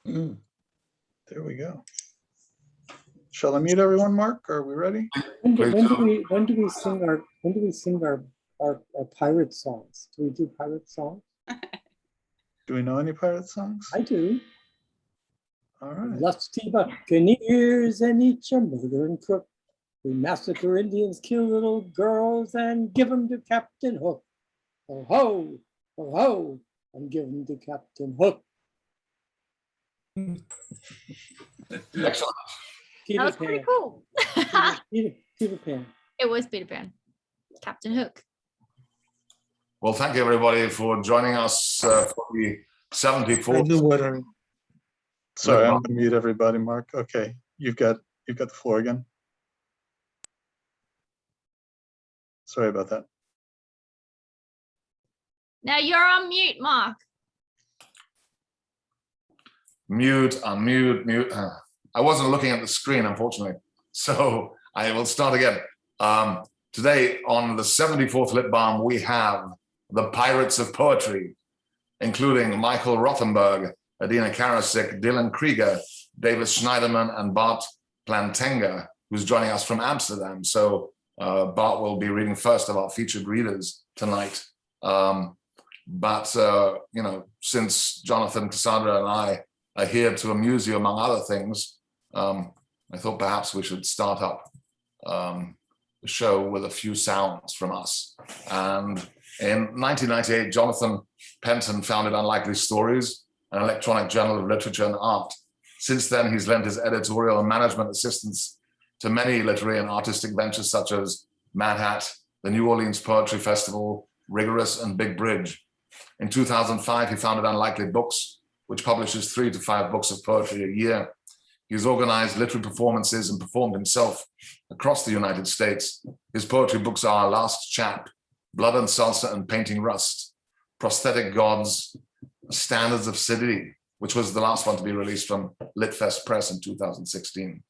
There we go. Shall I mute everyone, Mark? Are we ready? When do we sing our pirate songs? Do we do pirate songs? Do we know any pirate songs? I do. All right. Lusty buccaneers and each a murder and crook. We massacre Indians, kill little girls, and give them to Captain Hook. Ho ho, ho ho, and give them to Captain Hook. Excellent. That was pretty cool. Peter Pan. It was Peter Pan. Captain Hook. Well, thank you everybody for joining us for the 74th. Sorry, I'm gonna mute everybody, Mark. Okay, you've got the floor again. Sorry about that. Now you're on mute, Mark. Mute, unmute, mute. I wasn't looking at the screen, unfortunately. So I will start again. Today on the 74th Lit Balm, we have the Pirates of Poetry, including Michael Rothenberg, Adeena Karasick, Dylan Krieger, David Schneiderman, and Bart Plantenga, who's joining us from Amsterdam. So Bart will be reading first of our featured readers tonight. You know, since Jonathan, Cassandra, and I are here to amuse you, among other things, I thought perhaps we should start up the show with a few sounds from us. And in 1998, Jonathan Penton founded Unlikely Stories, an electronic journal of literature and art. Since then, he's lent his editorial and management assistance to many literary and artistic ventures such as Mad Hat, the New Orleans Poetry Festival, Rigorous, and Big Bridge. In 2005, he founded Unlikely Books, which publishes 3 to 5 books of poetry a year. He's organized literary performances and performed himself across the United States. His poetry books are Last Chap, Blood and Salsa and Painting Rust, Prosthetic Gods, Standards of Cedilla, which was the last one to be released from Litfest Press in 2016.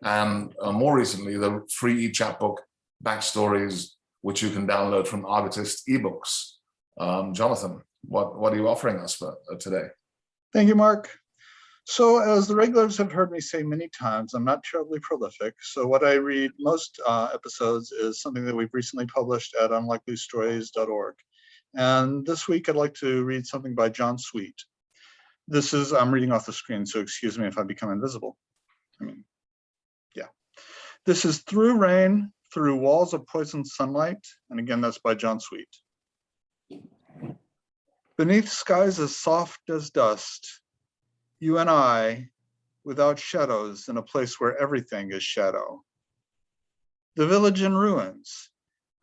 And more recently, the free e-chapbook, Backstories, which you can download from Argotist eBooks. Jonathan, what are you offering us for today? Thank you, Mark. So as the regulars have heard me say many times, I'm not terribly prolific. So what I read most episodes is something that we've recently published at unlikelystories.org. And this week I'd like to read something by John Sweet. I'm reading off the screen, so excuse me if I become invisible. Yeah. This is Through Rain, Through Walls of Poisoned Sunlight. And again, that's by John Sweet. Beneath skies as soft as dust, you and I, without shadows in a place where everything is shadow. The village in ruins,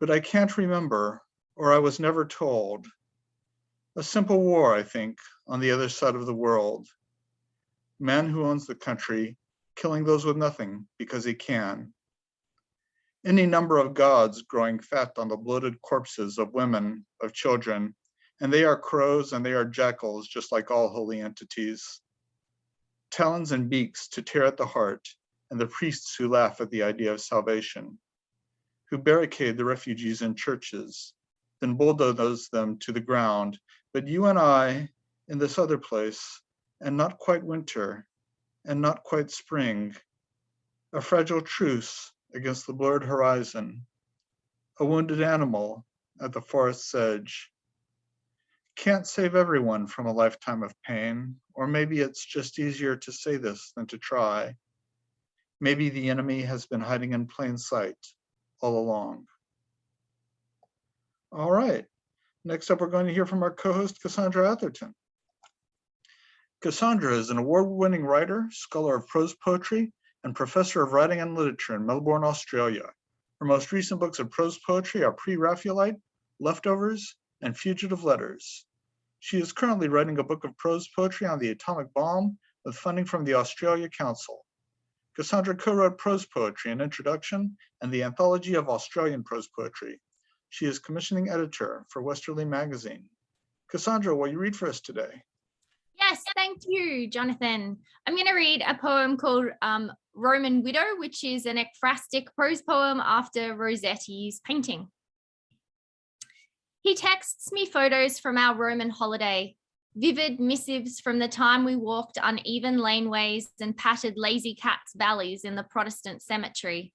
but I can't remember, or I was never told. A simple war, I think, on the other side of the world. Man who owns the country, killing those with nothing because he can. Any number of gods growing fat on the bloated corpses of women, of children, and they are crows and they are jackals, just like all holy entities. Talons and beaks to tear at the heart, and the priests who laugh at the idea of salvation, who barricade the refugees in churches, then bulldoze them to the ground. But you and I, in this other place, and not quite winter, and not quite spring, a fragile truce against the blurred horizon, a wounded animal at the forest's edge. Can't save everyone from a lifetime of pain, or maybe it's just easier to say this than to try. Maybe the enemy has been hiding in plain sight all along. All right, next up we're going to hear from our co-host Cassandra Atherton. Cassandra is an award-winning writer, scholar of prose poetry, and professor of writing and literature in Melbourne, Australia. Her most recent books of prose poetry are Pre-Raphaelite, Leftovers, and Fugitive Letters. She is currently writing a book of prose poetry on the atomic bomb with funding from the Australia Council. Cassandra co-wrote prose poetry, an introduction, and the anthology of Australian prose poetry. She is commissioning editor for Westerly Magazine. Cassandra, will you read for us today? Yes, thank you, Jonathan. I'm going to read a poem called Roman Widow, which is an ekphrastic prose poem after Rossetti's painting. He texts me photos from our Roman holiday. vivid missives from the time we walked uneven laneways and patted lazy cats' valleys in the Protestant cemetery.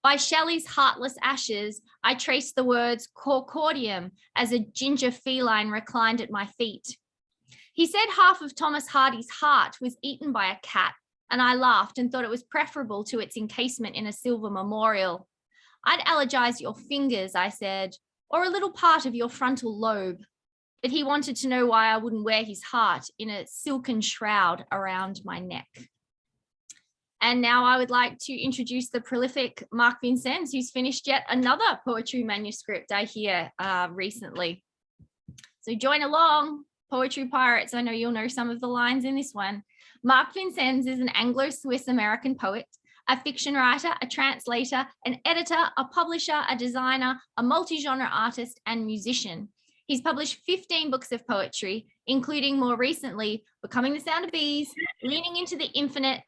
By Shelley's heartless ashes, I traced the words corcordium as a ginger feline reclined at my feet. He said half of Thomas Hardy's heart was eaten by a cat, and I laughed and thought it was preferable to its encasement in a silver memorial. I'd allergize your fingers, I said, or a little part of your frontal lobe. But he wanted to know why I wouldn't wear his heart in a silken shroud around my neck. And now I would like to introduce the prolific Mark Vincennes, who's finished yet another poetry manuscript, I hear, recently. So join along, poetry pirates. I know you'll know some of the lines in this one. Mark Vincennes is an Anglo-Swiss American poet, a fiction writer, a translator, an editor, a publisher, a designer, a multi-genre artist, and musician. He's published 15 books of poetry, including more recently, Becoming the Sound of Bees, Leaning into the Infinite,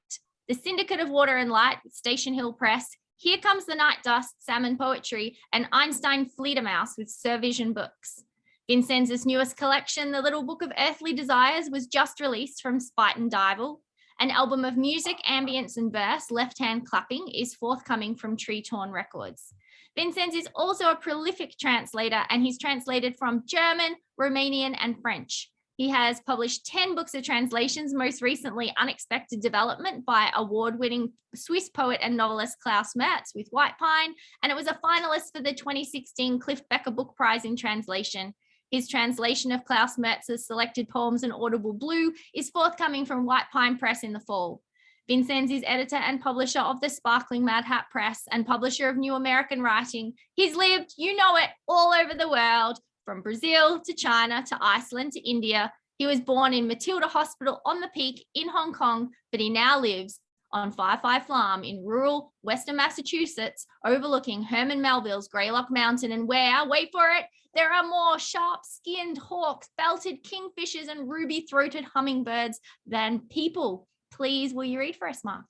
The Syndicate of Water and Light, Station Hill Press, Here Comes the Night Dust, Salmon Poetry, and Einstein Fledermaus with Sir Vision Books. Vincennes' newest collection, The Little Book of Earthly Desires, was just released from Spite and Dival. An album of music, ambience, and verse, Left Hand Clapping, is forthcoming from Tree Torn Records. Vincennes is also a prolific translator, and he's translated from German, Romanian, and French. He has published 10 books of translations, most recently Unexpected Development by award-winning Swiss poet and novelist Klaus Mertz with White Pine, and it was a finalist for the 2016 Cliff Becker Book Prize in Translation. His translation of Klaus Mertz's selected poems in Audible Blue is forthcoming from White Pine Press in the fall. Vincennes is editor and publisher of the Sparkling Mad Hat Press and publisher of New American Writing. He's lived, you know it, all over the world, from Brazil to China to Iceland to India. He was born in Matilda Hospital on the Peak in Hong Kong, but he now lives on Firefly Farm in rural Western Massachusetts, overlooking Herman Melville's Greylock Mountain, and where, wait for it, there are more sharp-skinned hawks, belted kingfishers, and ruby-throated hummingbirds than people. Please, will you read for us, Mark?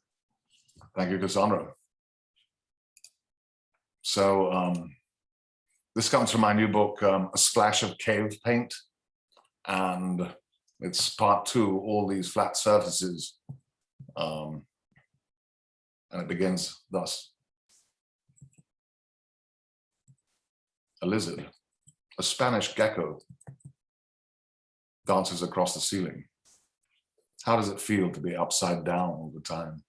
Thank you, Cassandra. So this comes from my new book, A Splash of Cave Paint, and it's part 2, All These Flat Surfaces. And it begins thus. A lizard, a Spanish gecko, dances across the ceiling. How does it feel to be upside down all the time?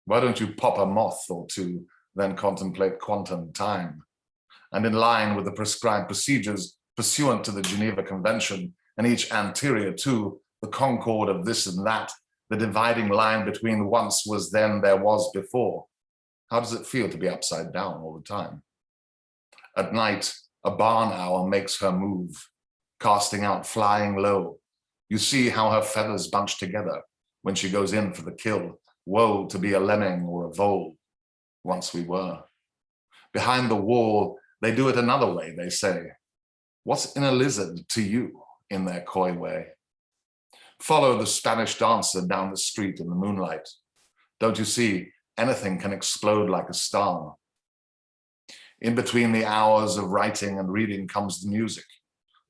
Why don't you pop a moth or two, then contemplate quantum time? And in line with the prescribed procedures pursuant to the Geneva Convention, and each anterior to the concord of this and that, the dividing line between once was then, there was before. How does it feel to be upside down all the time? At night, a barn owl makes her move, casting out flying low. You see how her feathers bunch together when she goes in for the kill. Woe to be a lemming or a vole. Once we were. Behind the wall, they do it another way, they say. What's in a lizard to you, in their coy way? Follow the Spanish dancer down the street in the moonlight. Don't you see, anything can explode like a star. In between the hours of writing and reading comes the music,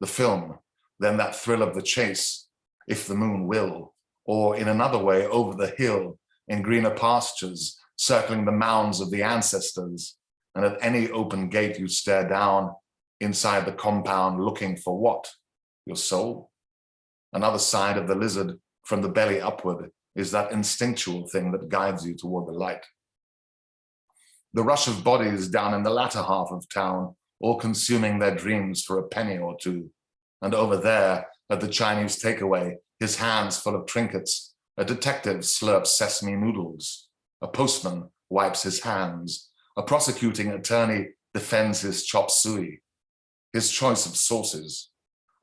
the film, then that thrill of the chase, if the moon will, or in another way over the hill, in greener pastures, circling the mounds of the ancestors, and at any open gate you stare down, inside the compound looking for what? Your soul? Another side of the lizard, from the belly upward, is that instinctual thing that guides you toward the light. The rush of bodies down in the latter half of town, all consuming their dreams for a penny or two. And over there, at the Chinese takeaway, his hands full of trinkets, a detective slurps sesame noodles. A postman wipes his hands. A prosecuting attorney defends his chop suey. His choice of sauces.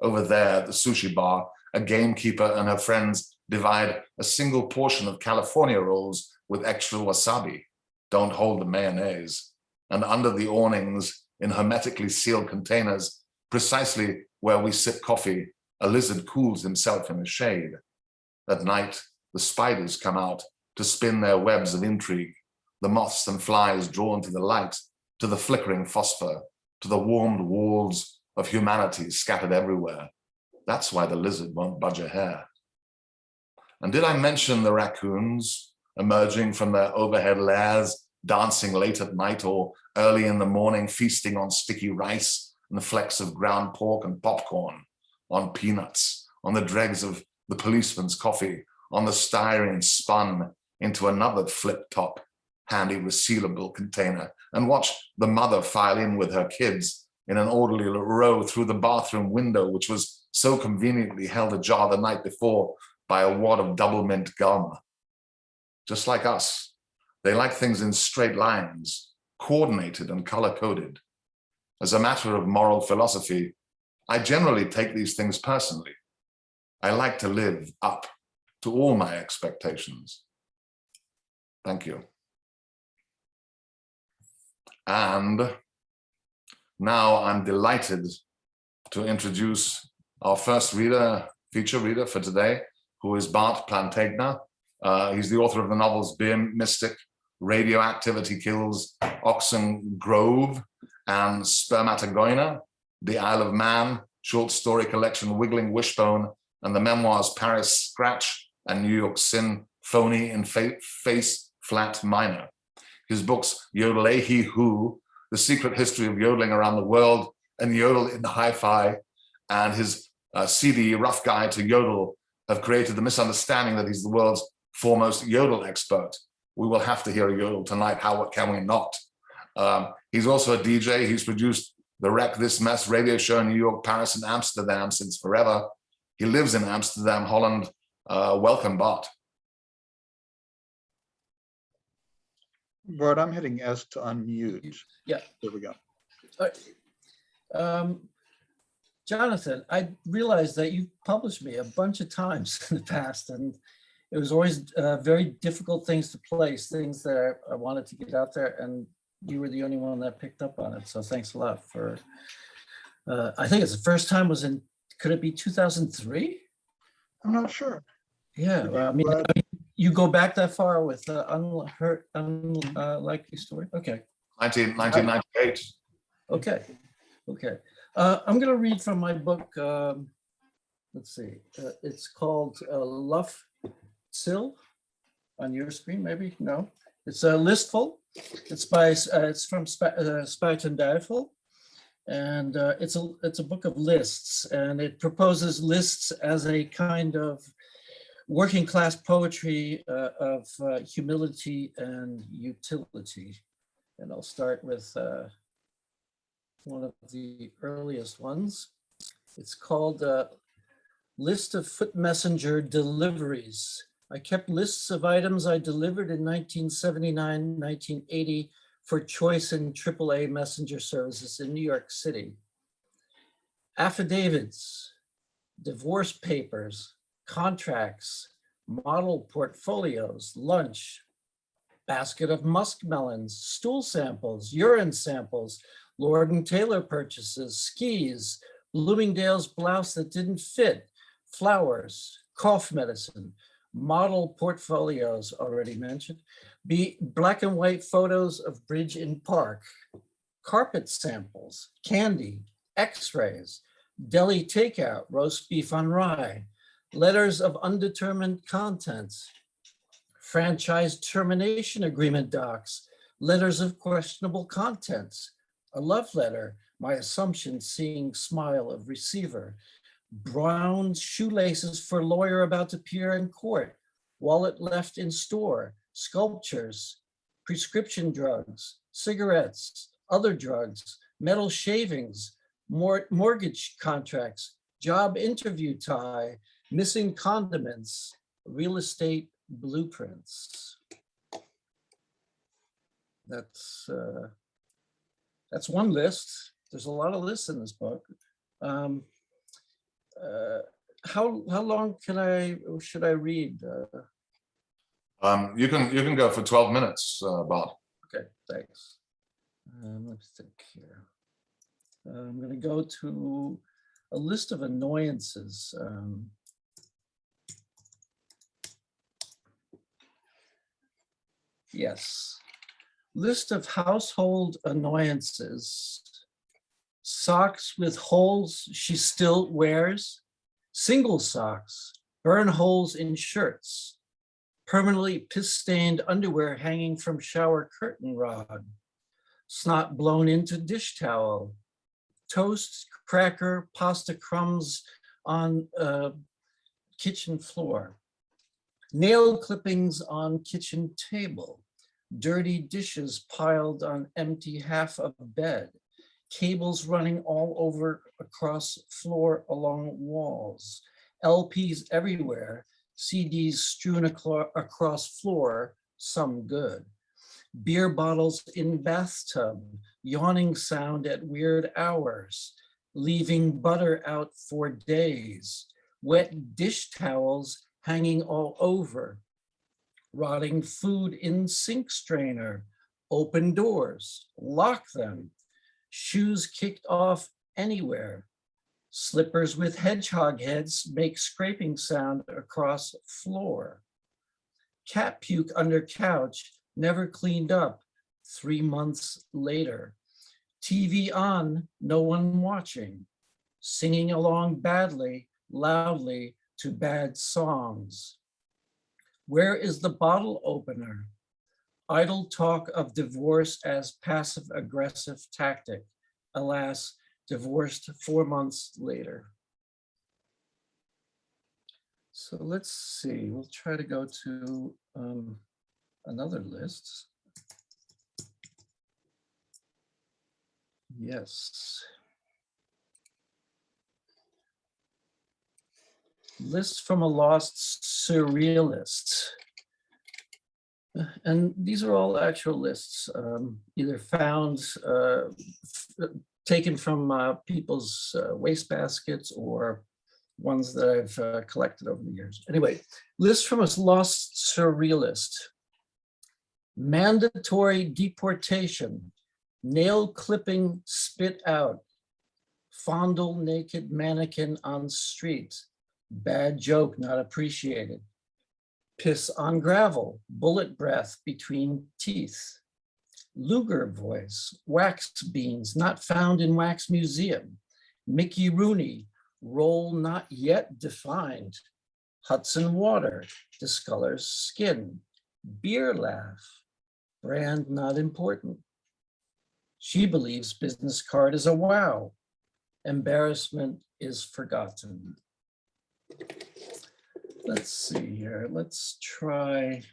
Over there at the sushi bar, a gamekeeper and her friends divide a single portion of California rolls with extra wasabi. Don't hold the mayonnaise. And under the awnings, in hermetically sealed containers, precisely where we sip coffee, a lizard cools himself in the shade. At night, the spiders come out to spin their webs of intrigue, the moths and flies drawn to the light, to the flickering phosphor, to the warmed walls of humanity scattered everywhere. That's why the lizard won't budge a hair. And did I mention the raccoons emerging from their overhead lairs, dancing late at night or early in the morning, feasting on sticky rice and the flecks of ground pork and popcorn, on peanuts, on the dregs of the policeman's coffee, on the styrene spun into another flip-top handy resealable container, and watch the mother file in with her kids in an orderly row through the bathroom window, which was so conveniently held ajar the night before by a wad of double mint gum. Just like us, they like things in straight lines, coordinated and color-coded. As a matter of moral philosophy, I generally take these things personally. I like to live up to all my expectations. Thank you. And now I'm delighted to introduce our first reader, feature reader for today, who is Bart Plantenga. He's the author of the novels Beer Mystic, Radioactivity Kills Oxen Grove, and Spermatogoina, The Isle of Man, short story collection Wiggling Wishbone, and the memoirs Paris Scratch and New York Sin, Phony in Face Flat Minor. His books Yodel-A-Hee Who, The Secret History of Yodeling Around the World, and Yodel in Hi-Fi, and his CD Rough Guide to Yodel have created the misunderstanding that he's the world's foremost yodel expert. We will have to hear a yodel tonight. How can we not? He's also a DJ. He's produced the Wreck This Mess radio show in New York, Paris, and Amsterdam since forever. He lives in Amsterdam, Holland. Welcome, Bart. Bart, I'm hitting S to unmute. Yeah. There we go. Jonathan, I realized that you published me a bunch of times in the past, and it was always very difficult things to place, things that I wanted to get out there, and you were the only one that picked up on it. So thanks a lot for, I think it's the first time was in, could it be 2003? I'm not sure. Yeah, I mean, you go back that far with Unlikely Story? Okay. 1998. Okay. I'm going to read from my book. Let's see. It's called Luff Sill on your screen, maybe? No. It's a listful. It's from Spuiten Duivel. And it's a book of lists, and it proposes lists as a kind of working class poetry of humility and utility. And I'll start with one of the earliest ones. It's called List of Foot Messenger Deliveries. I kept lists of items I delivered in 1979, 1980 for choice in AAA messenger services in New York City. Affidavits, divorce papers, contracts, model portfolios, lunch, basket of muskmelons, stool samples, urine samples, Lord and Taylor purchases, skis, Bloomingdale's blouse that didn't fit, flowers, cough medicine, model portfolios already mentioned, black and white photos of bridge in park, carpet samples, candy, x-rays, deli takeout, roast beef on rye, letters of undetermined contents, franchise termination agreement docs, letters of questionable contents, a love letter, my assumption seeing smile of receiver, brown shoelaces for lawyer about to appear in court, wallet left in store, sculptures, prescription drugs, cigarettes, other drugs, metal shavings, mortgage contracts, job interview tie, missing condiments, real estate blueprints. That's one list. There's a lot of lists in this book. How long should I read? You can go for 12 minutes, Bart. Okay, thanks. Let's think here. I'm going to go to a list of annoyances. Yes. List of household annoyances. Socks with holes she still wears. single socks, burn holes in shirts, permanently piss-stained underwear hanging from shower curtain rod, snot blown into dish towel, toast, cracker, pasta crumbs on kitchen floor, nail clippings on kitchen table, dirty dishes piled on empty half of bed, cables running all over across floor along walls, LPs everywhere, CDs strewn across floor, some good. Beer bottles in bathtub, yawning sound at weird hours, leaving butter out for days, wet dish towels hanging all over, rotting food in sink strainer, open doors, lock them, shoes kicked off anywhere, slippers with hedgehog heads make scraping sound across floor, cat puke under couch, never cleaned up 3 months later, TV on, no one watching, singing along badly, loudly to bad songs. Where is the bottle opener? Idle talk of divorce as passive-aggressive tactic. Alas, divorced 4 months later. So let's see, we'll try to go to another list. Yes. List from a lost surrealist. And these are all actual lists, either found, taken from people's wastebaskets or ones that I've collected over the years. Anyway, list from a lost surrealist. Mandatory deportation, nail clipping spit out, fondle naked mannequin on street, bad joke not appreciated, piss on gravel, bullet breath between teeth, Luger voice, wax beans not found in wax museum, Mickey Rooney, role not yet defined, Hudson water, discolors skin, beer laugh, brand not important. She believes business card is a wow. Embarrassment is forgotten. Let's see here. Let's try.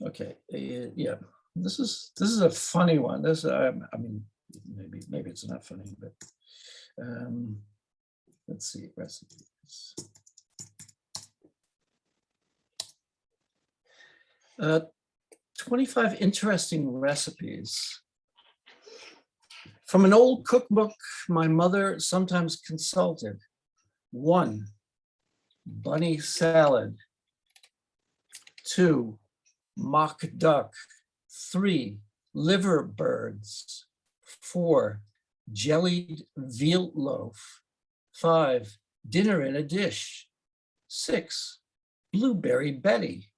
Okay, yeah. This is a funny one. This I mean, maybe it's not funny, but let's see recipes. 25 interesting recipes. From an old cookbook my mother sometimes consulted. 1, bunny salad. 2, mock duck. 3, liver birds. 4, jellied veal loaf. 5, dinner in a dish. 6, blueberry Betty.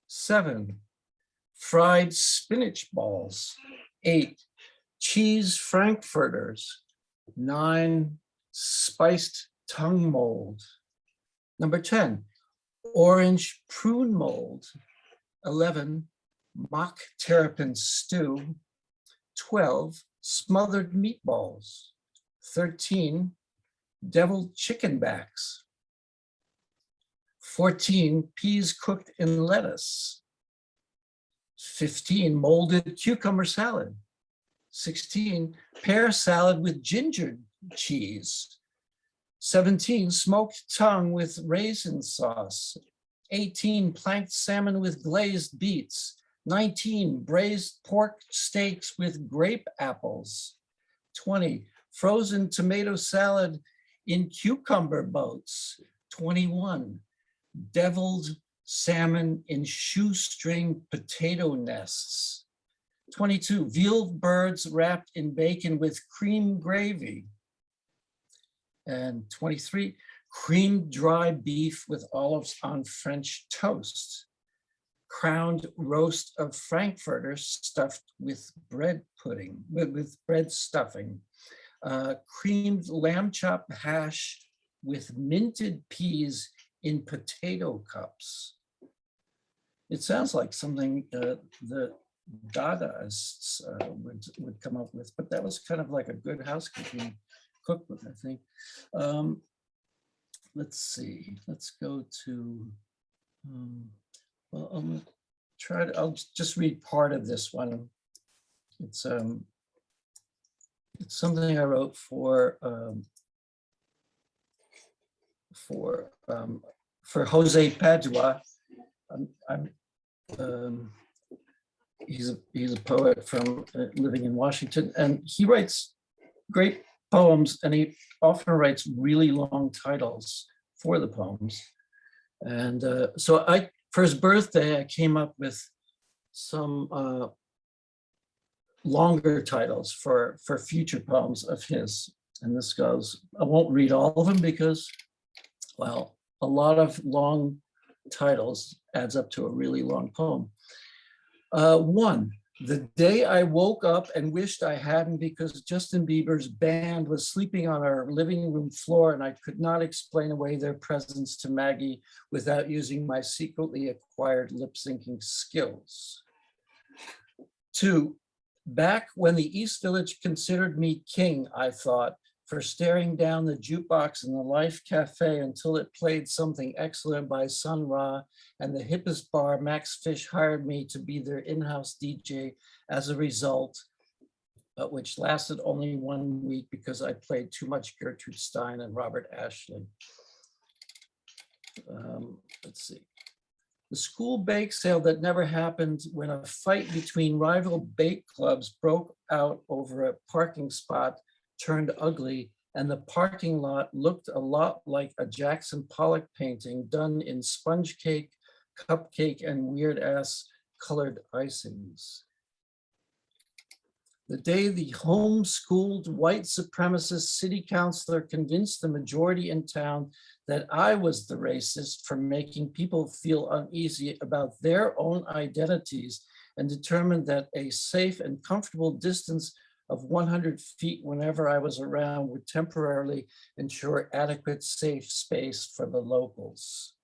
7, fried spinach balls. 8, cheese frankfurters. 9, spiced tongue mold. Number 10, orange prune mold. 11, mock terrapin stew. 12, smothered meatballs. 13, deviled chicken backs. 14, peas cooked in lettuce. 15, molded cucumber salad. 16, pear salad with ginger cheese. 17, smoked tongue with raisin sauce. 18, planked salmon with glazed beets. 19, braised pork steaks with grape apples. 20, frozen tomato salad in cucumber boats. 21, deviled salmon in shoestring potato nests. 22, veal birds wrapped in bacon with cream gravy. And 23, creamed dry beef with olives on French toast. Crowned roast of frankfurters stuffed with bread pudding, with bread stuffing. creamed lamb chop hash with minted peas in potato cups. It sounds like something the Dadaists would come up with, but that was kind of like a Good Housekeeping cookbook, I think. Let's see, let's go to, well, I'll just read part of this one. It's something I wrote for Jose Padua. He's a poet from living in Washington, and he writes great poems, and he often writes really long titles for the poems. And so for his birthday, I came up with some longer titles for future poems of his. And this goes, I won't read all of them because, well, a lot of long titles adds up to a really long poem. One, the day I woke up and wished I hadn't because Justin Bieber's band was sleeping on our living room floor and I could not explain away their presence to Maggie without using my secretly acquired lip syncing skills. Two, back when the East Village considered me king, I thought, for staring down the jukebox in the Life Cafe until it played something excellent by Sun Ra, and the hippest bar, Max Fish, hired me to be their in-house DJ as a result, which lasted only 1 week because I played too much Gertrude Stein and Robert Ashley. Let's see. The school bake sale that never happened when a fight between rival bake clubs broke out over a parking spot turned ugly, and the parking lot looked a lot like a Jackson Pollock painting done in sponge cake, cupcake, and weird ass colored icings. The day the homeschooled white supremacist city councilor convinced the majority in town that I was the racist for making people feel uneasy about their own identities and determined that a safe and comfortable distance of 100 feet whenever I was around would temporarily ensure adequate safe space for the locals.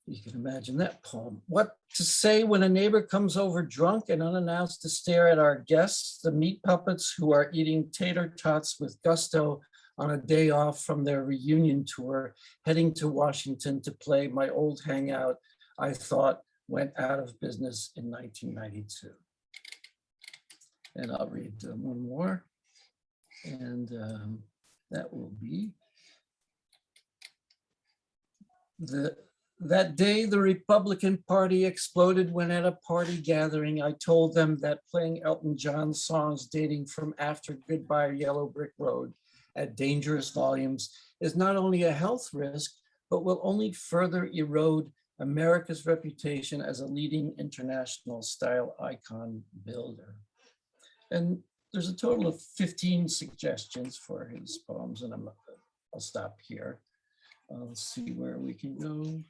You can imagine that poem. What to say when a neighbor comes over drunk and unannounced to stare at our guests, the meat puppets who are eating tater tots with gusto on a day off from their reunion tour, heading to Washington to play my old hangout, I thought went out of business in 1992. And I'll read one more, and that will be that day the Republican Party exploded when at a party gathering, I told them that playing Elton John songs dating from after Goodbye Yellow Brick Road at dangerous volumes is not only a health risk, but will only further erode America's reputation as a leading international style icon builder. And there's a total of 15 suggestions for his poems, and I'll stop here. Let's see where we can go.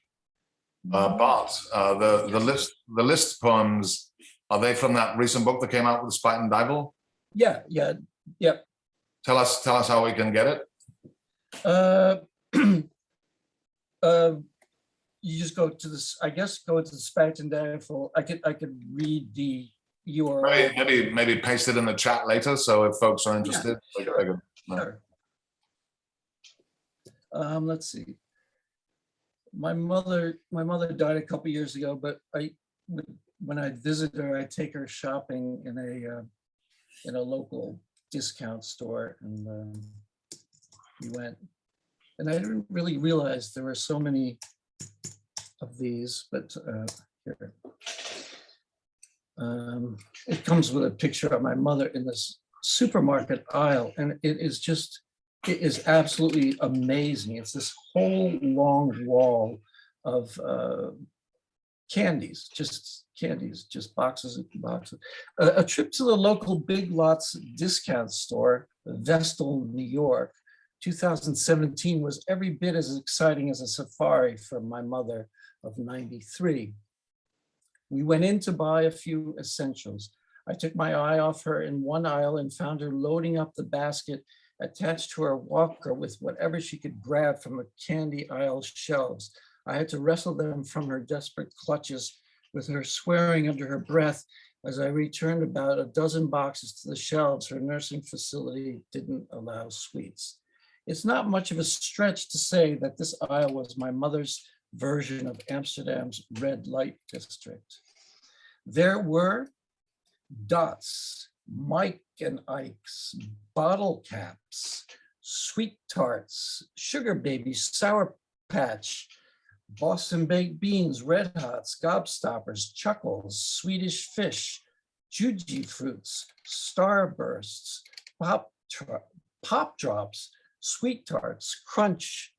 Bart, the list poems, are they from that recent book that came out with Spite and Duyvil? Yeah. Tell us how we can get it. You just go to this, I guess, go to the Spite and Duyvil. I could read the URL. Maybe paste it in the chat later, so if folks are interested. Yeah, sure. Let's see. My mother died a couple years ago, but when I visit her, I take her shopping in a local discount store, and we went. And I didn't really realize there were so many of these, but here. It comes with a picture of my mother in this supermarket aisle, and it is absolutely amazing. It's this whole long wall of candies, just boxes and boxes. A trip to the local Big Lots discount store, Vestal, New York, 2017 was every bit as exciting as a safari for my mother of 93. We went in to buy a few essentials. I took my eye off her in one aisle and found her loading up the basket attached to her walker with whatever she could grab from the candy aisle shelves. I had to wrestle them from her desperate clutches, with her swearing under her breath as I returned about a dozen boxes to the shelves. Her nursing facility didn't allow sweets. It's not much of a stretch to say that this aisle was my mother's version of Amsterdam's red light district. There were Dots, Mike and Ike's, bottle caps, sweet tarts, sugar babies, Sour Patch, Boston baked beans, Red Hots, Gobstoppers, Chuckles, Swedish Fish, Juji fruits, Starbursts, Pop Drops, Sweet Tarts, Crunch,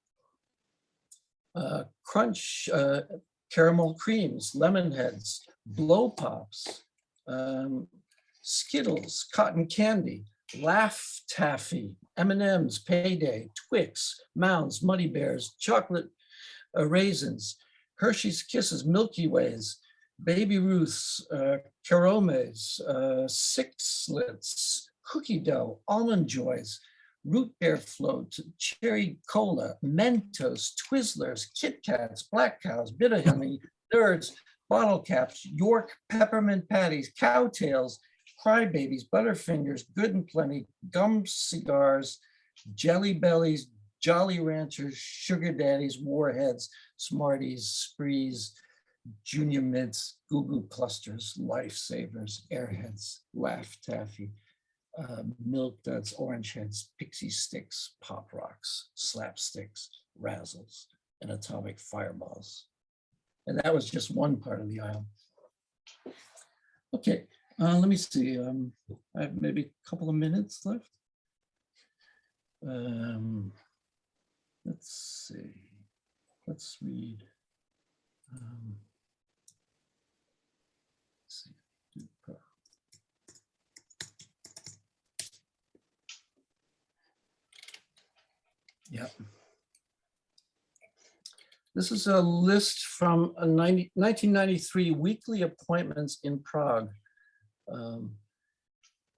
Caramel Creams, Lemon Heads, Blow Pops, Skittles, Cotton Candy, Laugh Taffy, M&Ms, Payday, Twix, Mounds, Muddy Bears, Chocolate Raisins, Hershey's Kisses, Milky Ways, Baby Ruths, Caromes, Sixlets, Cookie Dough, Almond Joys, Root Beer Float, Cherry Cola, Mentos, Twizzlers, Kit Kats, Black Cows, Bitter Honey, Nerds, Bottle Caps, York Peppermint Patties, Cowtails, Crybabies, Butterfingers, Good and Plenty, Gum Cigars, Jelly Bellies, Jolly Ranchers, Sugar Daddies, Warheads, Smarties, Sprees, Junior Mints, Goo Goo Clusters, Lifesavers, Airheads, Laugh Taffy, Milk Duds, Orange Heads, Pixie Sticks, Pop Rocks, Slapsticks, Razzles, and Atomic Fireballs. And that was just one part of the aisle. Okay, let me see. I have maybe a couple of minutes left. Let's see. Let's read. Let's see. Yeah. This is a list from a 1993 weekly appointments in Prague.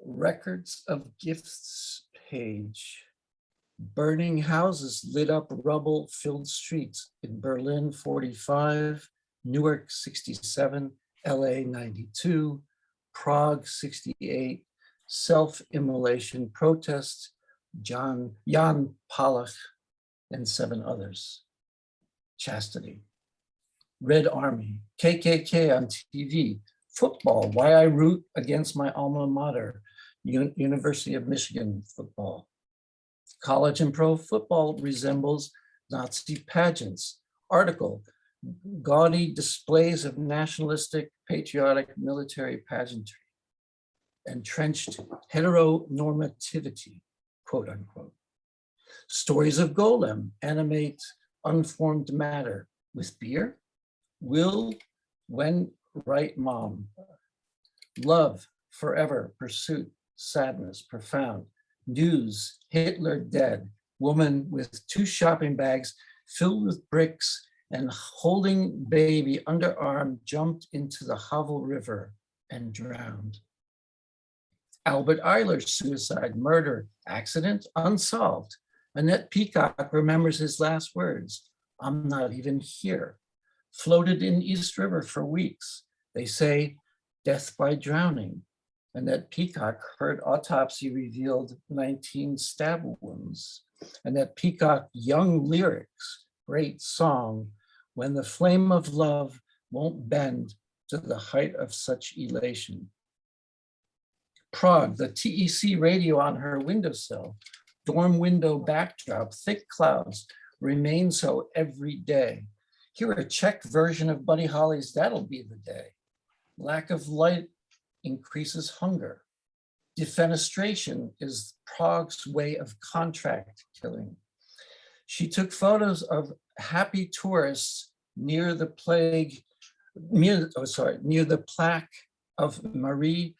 Records of gifts page. Burning houses lit up rubble-filled streets in Berlin 45, Newark 67, LA 92, Prague 68, self-immolation protests, Jan Palach, and 7 others. Chastity. Red Army, KKK on TV, football, why I root against my alma mater, University of Michigan football. College and pro football resembles Nazi pageants. Article, gaudy displays of nationalistic, patriotic military pageantry. Entrenched heteronormativity, quote unquote. Stories of Golem animate unformed matter with beer. Will, when, right, mom. Love, forever, pursuit, sadness, profound. News, Hitler dead. Woman with 2 shopping bags filled with bricks and holding baby underarm jumped into the Havel River and drowned. Albert Eiler's suicide, murder, accident, unsolved. Annette Peacock remembers his last words, I'm not even here. Floated in East River for weeks. They say death by drowning. Annette Peacock heard autopsy revealed 19 stab wounds. Annette Peacock, young lyrics, great song, when the flame of love won't bend to the height of such elation. Prague, the TEC radio on her windowsill, dorm window backdrop, thick clouds, remain so every day. Hear a Czech version of Buddy Holly's That'll Be the Day. Lack of light increases hunger. Defenestration is Prague's way of contract killing. She took photos of happy tourists near the near the plaque of Marie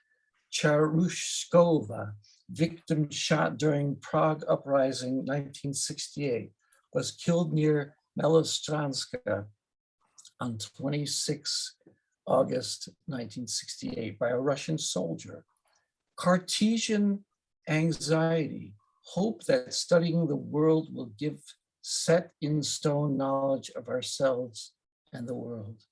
Charushkova, victim shot during Prague uprising 1968, was killed near Malostranska on 26 August 1968, by a Russian soldier. Cartesian anxiety, hope that studying the world will give set in stone knowledge of ourselves and the world.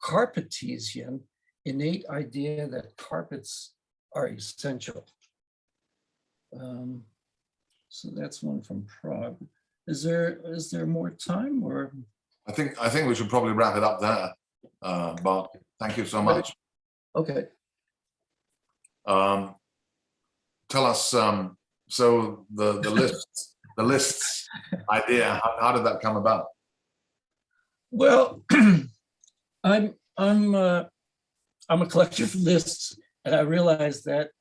Carpetesian, innate idea that carpets are essential. So that's one from Prague. Is there more time, or? I think we should probably wrap it up there. Bart, thank you so much. Okay. Tell us, so the lists idea, how did that come about? Well, I'm a collector of lists, and I realized that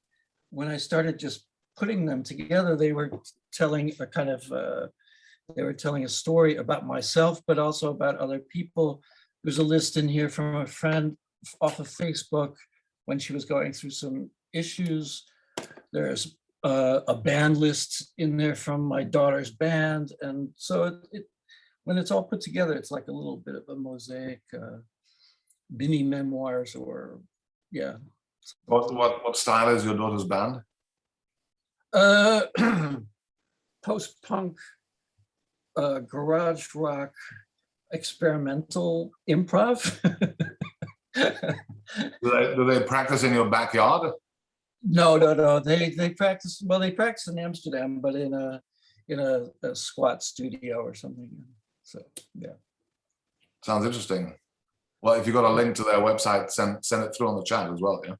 when I started just putting them together, they were telling a kind of they were telling a story about myself, but also about other people. There's a list in here from a friend off of Facebook when she was going through some issues. There's a band list in there from my daughter's band, and so when it's all put together, it's like a little bit of a mosaic, mini memoirs, or yeah. What style is your daughter's band? Post-punk, garage rock, experimental improv. Do they practice in your backyard? No. They practice. Well, they practice in Amsterdam, but in a squat studio or something. So yeah. Sounds interesting. Well, if you got a link to their website, send it through on the chat as well. Yeah.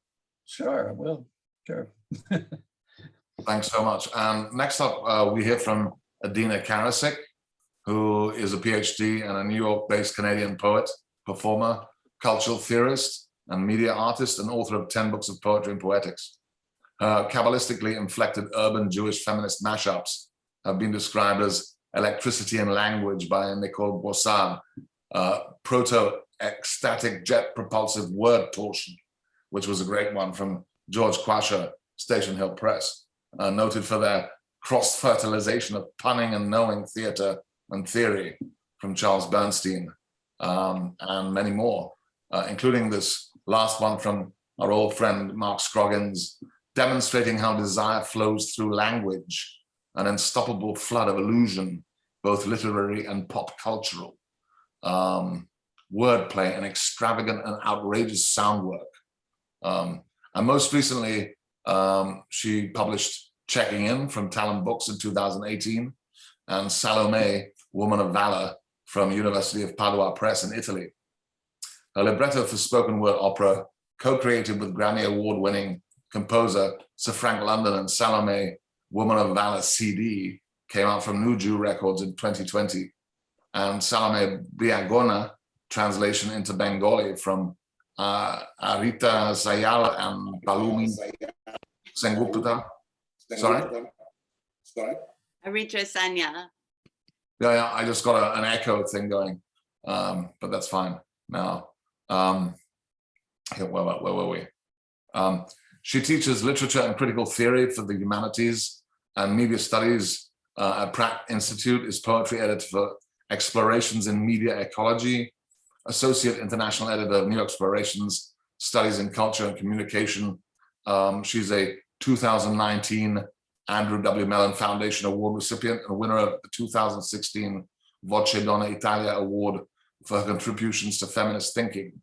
Sure, I will. Sure. Thanks so much. And next up, we hear from Adeena Karasick, who is a PhD and a New York-based Canadian poet, performer, cultural theorist, and media artist, and author of 10 books of poetry and poetics. Her Kabbalistically inflected urban Jewish feminist mashups have been described as electricity and language by Nicole Bossard, proto-ecstatic jet propulsive word torsion, which was a great one from George Quasher, Station Hill Press, noted for their cross-fertilization of punning and knowing theater and theory from Charles Bernstein, and many more, including this last one from our old friend Mark Scroggins, demonstrating how desire flows through language, an unstoppable flood of illusion, both literary and pop cultural, wordplay and extravagant and outrageous sound work. And most recently, she published Checking In from Talon Books in 2018, and Salome, Woman of Valor, from University of Padua Press in Italy. Her libretto for spoken word opera, co-created with Grammy Award-winning composer Sir Frank London, and Salome, Woman of Valor CD, came out from New Jew Records in 2020. And Salome Biagona, translation into Bengali from Arita Sayal and Balumi Sengupta. Sorry? Aritra Sanya. Yeah, I just got an echo thing going, but that's fine now. Where were we? She teaches literature and critical theory for the humanities and media studies at Pratt Institute, is poetry editor for Explorations in Media Ecology, associate international editor of New Explorations, Studies in Culture and Communication. She's a 2019 Andrew W. Mellon Foundation Award recipient and winner of the 2016 Voce Donna Italia Award for her contributions to feminist thinking.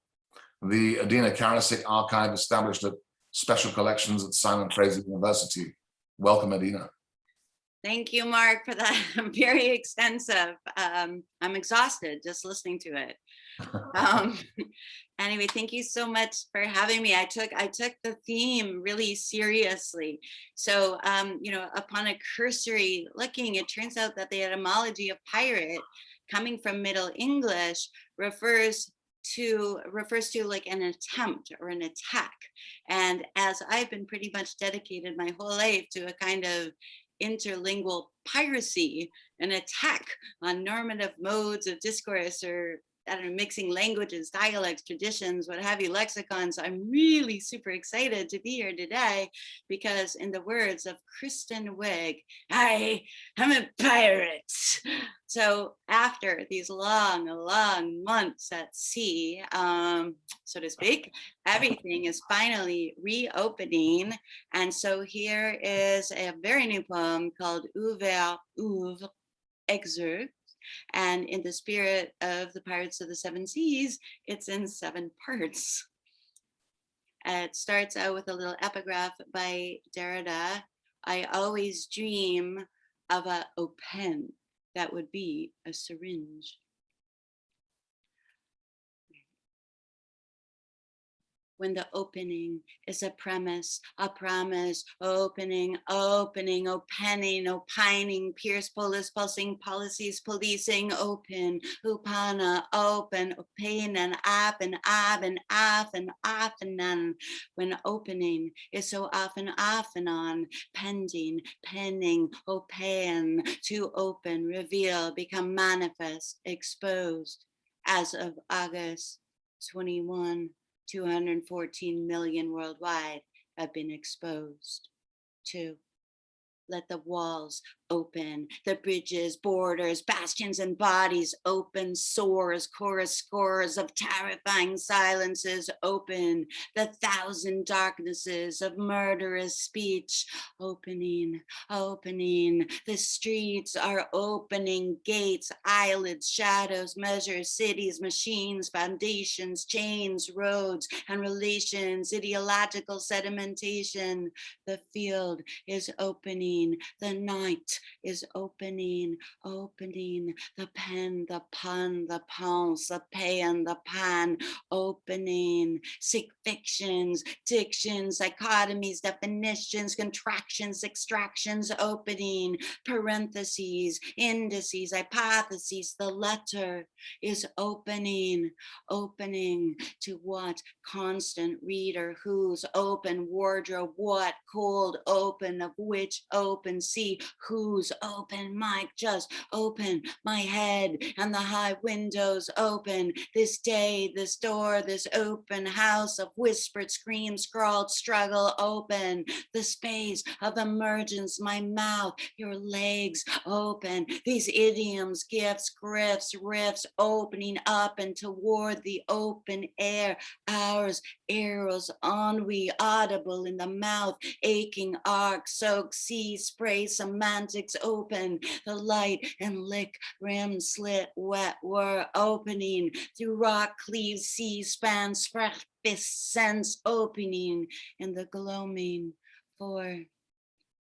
The Adeena Karasick Archive, established at Special Collections at Simon Fraser University. Welcome, Adeena. Thank you, Mark, for that. Very extensive. I'm exhausted just listening to it. Anyway, thank you so much for having me. I took the theme really seriously. So, upon a cursory looking, it turns out that the etymology of pirate, coming from Middle English, refers to like an attempt or an attack. And as I've been pretty much dedicated my whole life to a kind of interlingual piracy, an attack on normative modes of discourse or I don't know, mixing languages, dialects, traditions, what have you, lexicons. I'm really super excited to be here today because, in the words of Kristen Wiig, I am a pirate. So after these long, long months at sea, so to speak, everything is finally reopening. And so here is a very new poem called Ouvre Excerpt. And in the spirit of the Pirates of the Seven Seas, it's in 7 parts. It starts out with a little epigraph by Derrida. I always dream of a pen that would be a syringe. When the opening is a premise, a promise, opening, opening, opining, pierce, polis, pulsing, policies, policing, open, upana, open, opain, and af, and often. When opening is so often on, pending, penning, opain, to open, reveal, become manifest, exposed, as of August 21. 214 million worldwide have been exposed to. Let the walls open, the bridges, borders, bastions, and bodies open, soars, chorus, scores of terrifying silences open, the 1,000 darknesses of murderous speech opening, the streets are opening, gates, eyelids, shadows, measures, cities, machines, foundations, chains, roads, and relations, ideological sedimentation. The field is opening, the night is opening, the pen, the pun, the pulse, the pan, the pan, opening, sick fictions, dictions, dichotomies, definitions, contractions, extractions, opening, parentheses, indices, hypotheses, the letter is opening to what? Constant reader, whose open wardrobe, what? Cold open, of which open, see whose open mic, just open my head, and the high windows open, this day, this door, this open house of whispered screams, scrawled struggle open, the space of emergence, my mouth, your legs open, these idioms, gifts, grifts, riffs opening up and toward the open air, ours, arrows, ennui, audible in the mouth, aching arc, soak, see, spray, semantics open, the light and lick, rim, slit, wet, were opening, through rock, cleaves, sea, span, spread, sense opening, in the gloaming, for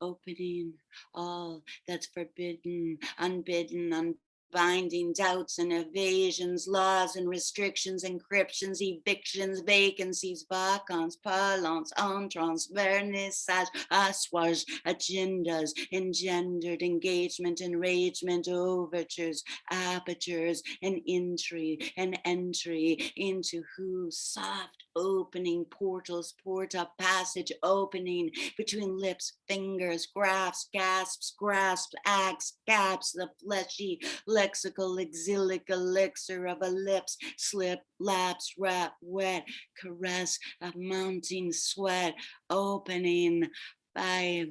opening all that's forbidden, unbidden, binding, doubts and evasions, laws and restrictions, encryptions, evictions, vacancies, vacants, parlance, entrance, vernissage, assuage, agendas, engendered engagement, enragement, overtures, apertures, and entry into whose soft opening portals, porta passage opening between lips, fingers, graphs, gasps, grasps, acts, gaps, the fleshy, lexical, exilic elixir of a lips, slip, lapse, wrap, wet, caress, a mounting sweat, opening, 5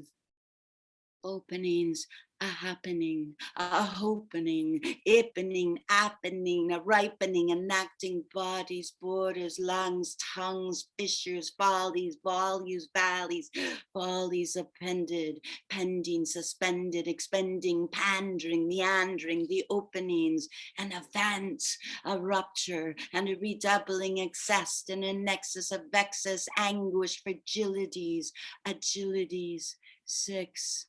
openings, a happening, a hopening, ipening, appening, a ripening, enacting bodies, borders, lungs, tongues, fissures, follies, volumes, valleys, follies appended, pending, suspended, expending, pandering, meandering, the openings, an event, a rupture, and a redoubling excess, and a nexus of vexus, anguish, fragilities, agilities, 6.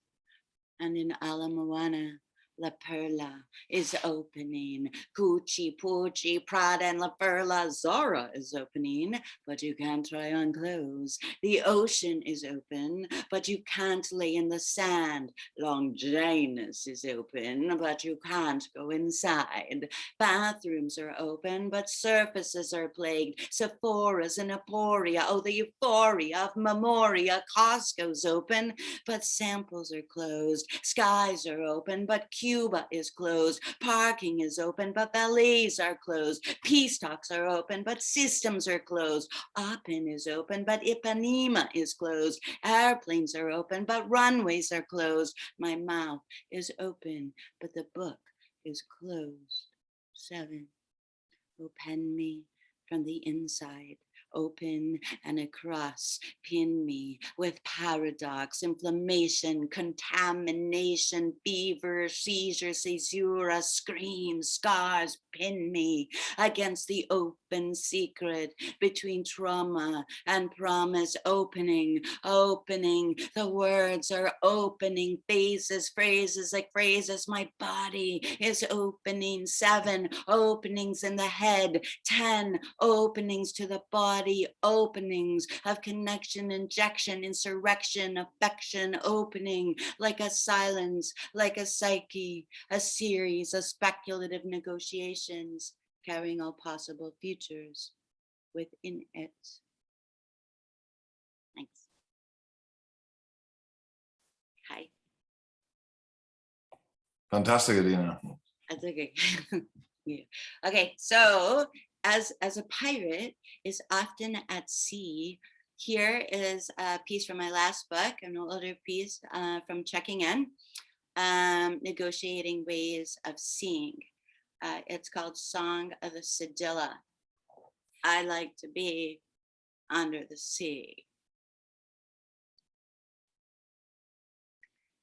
And in Ala Moana, La Perla is opening. Gucci, Pucci, Prada, and La Perla, Zara is opening, but you can't try on clothes. The ocean is open, but you can't lay in the sand. Longinus is open, but you can't go inside. Bathrooms are open, but surfaces are plagued. Sephora's and Aporia, oh, the euphoria of Memoria. Costco's open, but samples are closed. Skies are open, but Cuba is closed. Parking is open, but ballets are closed. Peace talks are open, but systems are closed. Apen is open, but Ipanema is closed. Airplanes are open, but runways are closed. My mouth is open, but the book is closed. 7. Open me from the inside. Open and across, pin me with paradox, inflammation, contamination, fever, seizure, caesura, screams, scars, pin me against the open secret between trauma and promise. Opening, the words are opening, phrases like phrases, my body is opening. 7 openings in the head, 10 openings to the body, openings of connection, injection, insurrection, affection, opening like a silence, like a psyche, a series of speculative negotiations carrying all possible futures within it. Thanks. Hi. Fantastic, Adeena. That's okay. Yeah. Okay, so as a pirate is often at sea, here is a piece from my last book, an older piece from Checking In, Negotiating Ways of Seeing. It's called Song of the Cedilla. I like to be under the sea.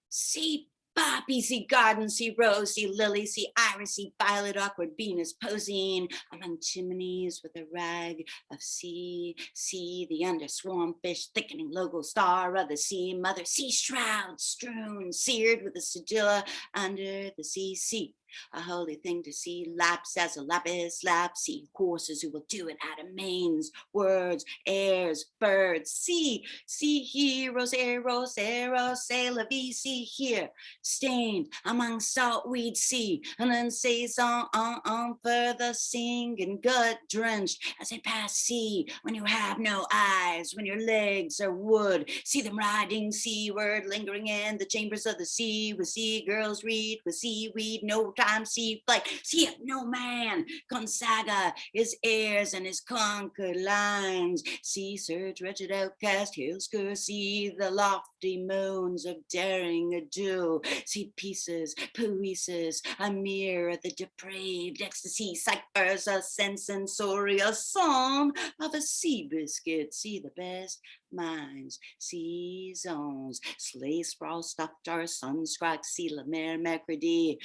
See poppy, see garden, see rose, see lily, see iris, see violet, awkward Venus posing among chimneys with a rag of sea. See the underswarm fish thickening logo star of the sea mother. See shrouds strewn, seared with the Cedilla under the sea. See a holy thing to see, laps as a lapis lap. See horses who will do it out of manes, words, airs, birds. See heroes, eros, say la vie. See here, stained among saltweed sea, and then saison on further sing and gut drenched as they pass. See when you have no eyes, when your legs are wood. See them riding seaward, lingering in the chambers of the sea, with sea girls read with seaweed, no time sea flight. See it, no man Gonzaga, his heirs and his conquered lines. See surge wretched outcast Hilsker, see the lofty moans of daring ado. See pieces, poesis, a mirror, the depraved ecstasy, ciphers, a sensorial song of a sea biscuit. See the best minds, see zones, slay sprawl, stuffed our sunscrack, see la mer mercredi.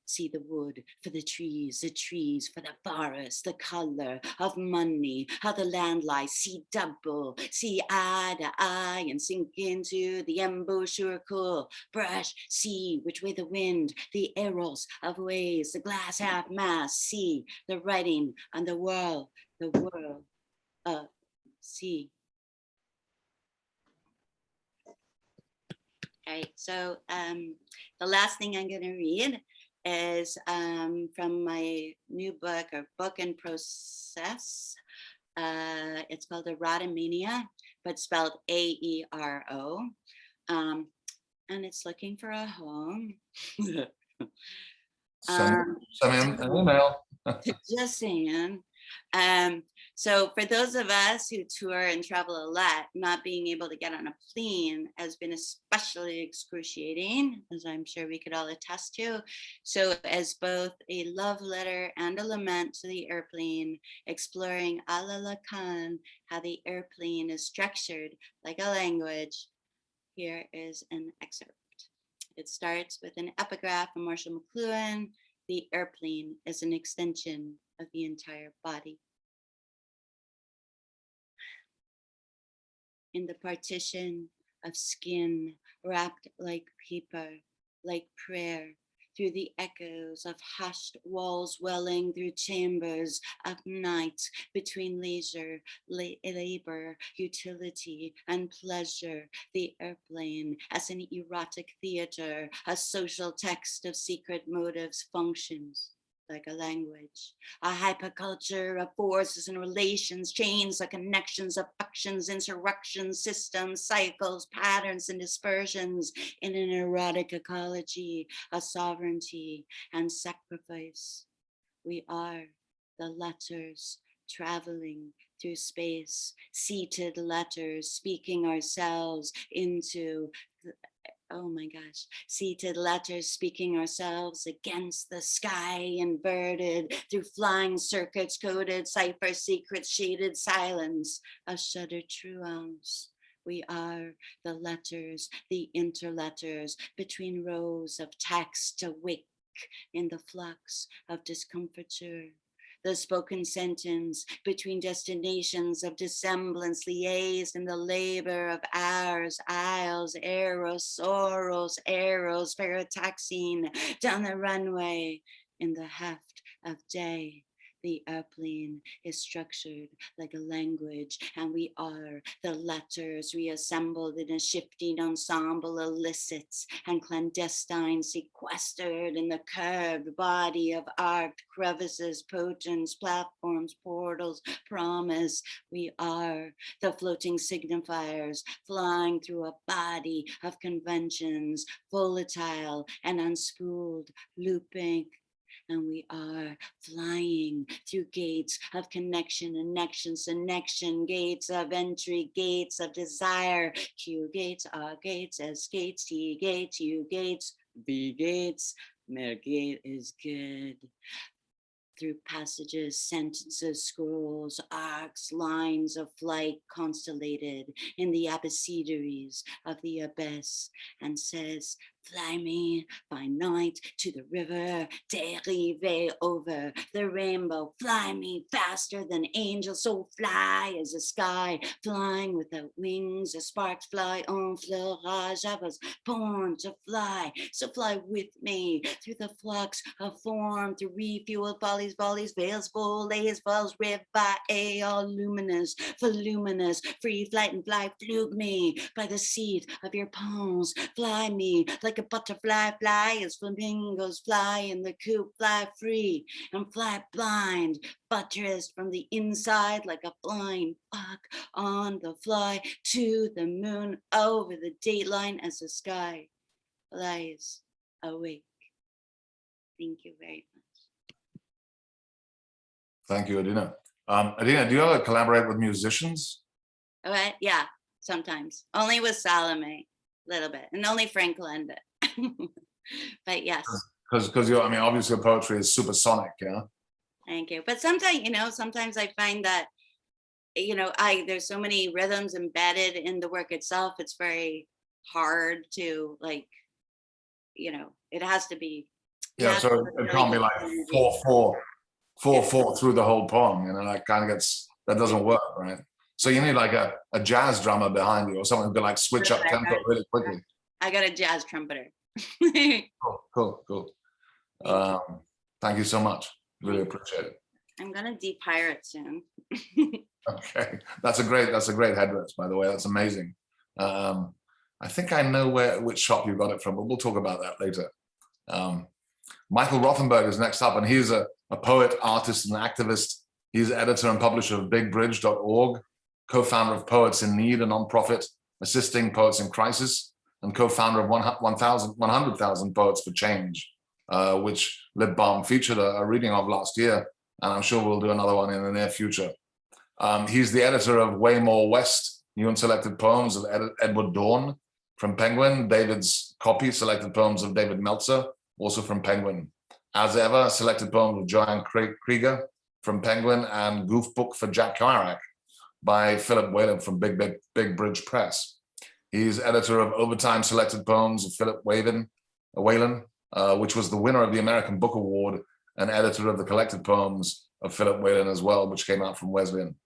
See the wood for the trees for the forest, the color of money, how the land lies. See double, see eye to eye and sink into the embouchure cool. Brush, see which way the wind, the arrows of waves, the glass half mass. See the writing on the world of sea. Okay, so the last thing I'm going to read is from my new book, or book in process. It's called Erotomania, but spelled A-E-R-O. And it's looking for a home. Send me an email. Just saying. So for those of us who tour and travel a lot, not being able to get on a plane has been especially excruciating, as I'm sure we could all attest to. So as both a love letter and a lament to the airplane, exploring a la Lacan, how the airplane is structured like a language, here is an excerpt. It starts with an epigraph from Marshall McLuhan. The airplane is an extension of the entire body. In the partition of skin, wrapped like paper, like prayer, through the echoes of hushed walls, welling through chambers of night, between leisure, labor, utility, and pleasure. The airplane as an erotic theater, a social text of secret motives, functions like a language, a hyperculture of forces and relations, chains of connections, of functions, insurrections, systems, cycles, patterns, and dispersions in an erotic ecology of sovereignty and sacrifice. We are the letters traveling through space, seated letters, speaking ourselves into oh my gosh, seated letters speaking ourselves against the sky, inverted through flying circuits, coded cipher secrets, shaded silence, a shuddered truance. We are the letters, the interletters between rows of text awake in the flux of discomfiture. The spoken sentence between destinations of dissemblance liaised in the labor of hours, aisles, eros, sorrows, arrows, parataxine down the runway in the heft of day. The airplane is structured like a language, and we are the letters reassembled in a shifting ensemble, illicits and clandestine, sequestered in the curved body of arced crevices, potents, platforms, portals, promise. We are the floating signifiers flying through a body of conventions, volatile and unspooled, looping. And we are flying through gates of connection, connection, gates of entry, gates of desire, Q gates, R gates, S gates, T gates, U gates, B gates, Mer gate is good. Through passages, sentences, scrolls, arcs, lines of flight constellated in the abecedaries of the abyss, and says, fly me by night to the river, derive over the rainbow, fly me faster than angels, so fly as the sky, flying without wings, as sparks fly en fleurage. I was born to fly, so fly with me through the flux of form, through refuel, follies, volleys, veils, volleys, falls, rivae, all luminous, voluminous, free flight and fly, flug me by the seat of your palms, fly me like a butterfly, fly as flamingos fly in the coop, fly free and fly blind, buttressed from the inside like a blind buck on the fly to the moon over the dateline as the sky lies awake. Thank you very much. Thank you, Adeena. Adeena, do you ever collaborate with musicians? Okay, yeah, sometimes. Only with Salome, a little bit, and only Frank Lenda. But yes. Because I mean, obviously your poetry is supersonic, yeah? Thank you. But sometimes, sometimes I find that, there's so many rhythms embedded in the work itself. It's very hard to it has to be. Yeah, so it can't be like 4/4 through the whole poem, that kind of that doesn't work, right? So you need like a jazz drummer behind you or someone who can like switch up tempo really quickly. I got a jazz trumpeter. Cool. Thank you so much. Really appreciate it. I'm gonna de-pirate soon. Okay, that's a great headdress, by the way. That's amazing. I think I know which shop you got it from, but we'll talk about that later. Michael Rothenberg is next up, and he's a poet, artist, and activist. He's editor and publisher of bigbridge.org, co-founder of Poets in Need, a nonprofit assisting poets in crisis, and co-founder of 100,000 Poets for Change, which Lit Balm featured a reading of last year, and I'm sure we'll do another one in the near future. He's the editor of Way More West, New and Selected Poems of Edward Dorn from Penguin, David's copy, Selected Poems of David Meltzer, also from Penguin. As ever, Selected Poems of Joanne Krieger from Penguin, and Goof Book for Jack Kerouac by Philip Whalen from Big Bridge Press. He's editor of Overtime Selected Poems of Philip Whalen, which was the winner of the American Book Award, and editor of the Collected Poems of Philip Whalen as well, which came out from Wesleyan.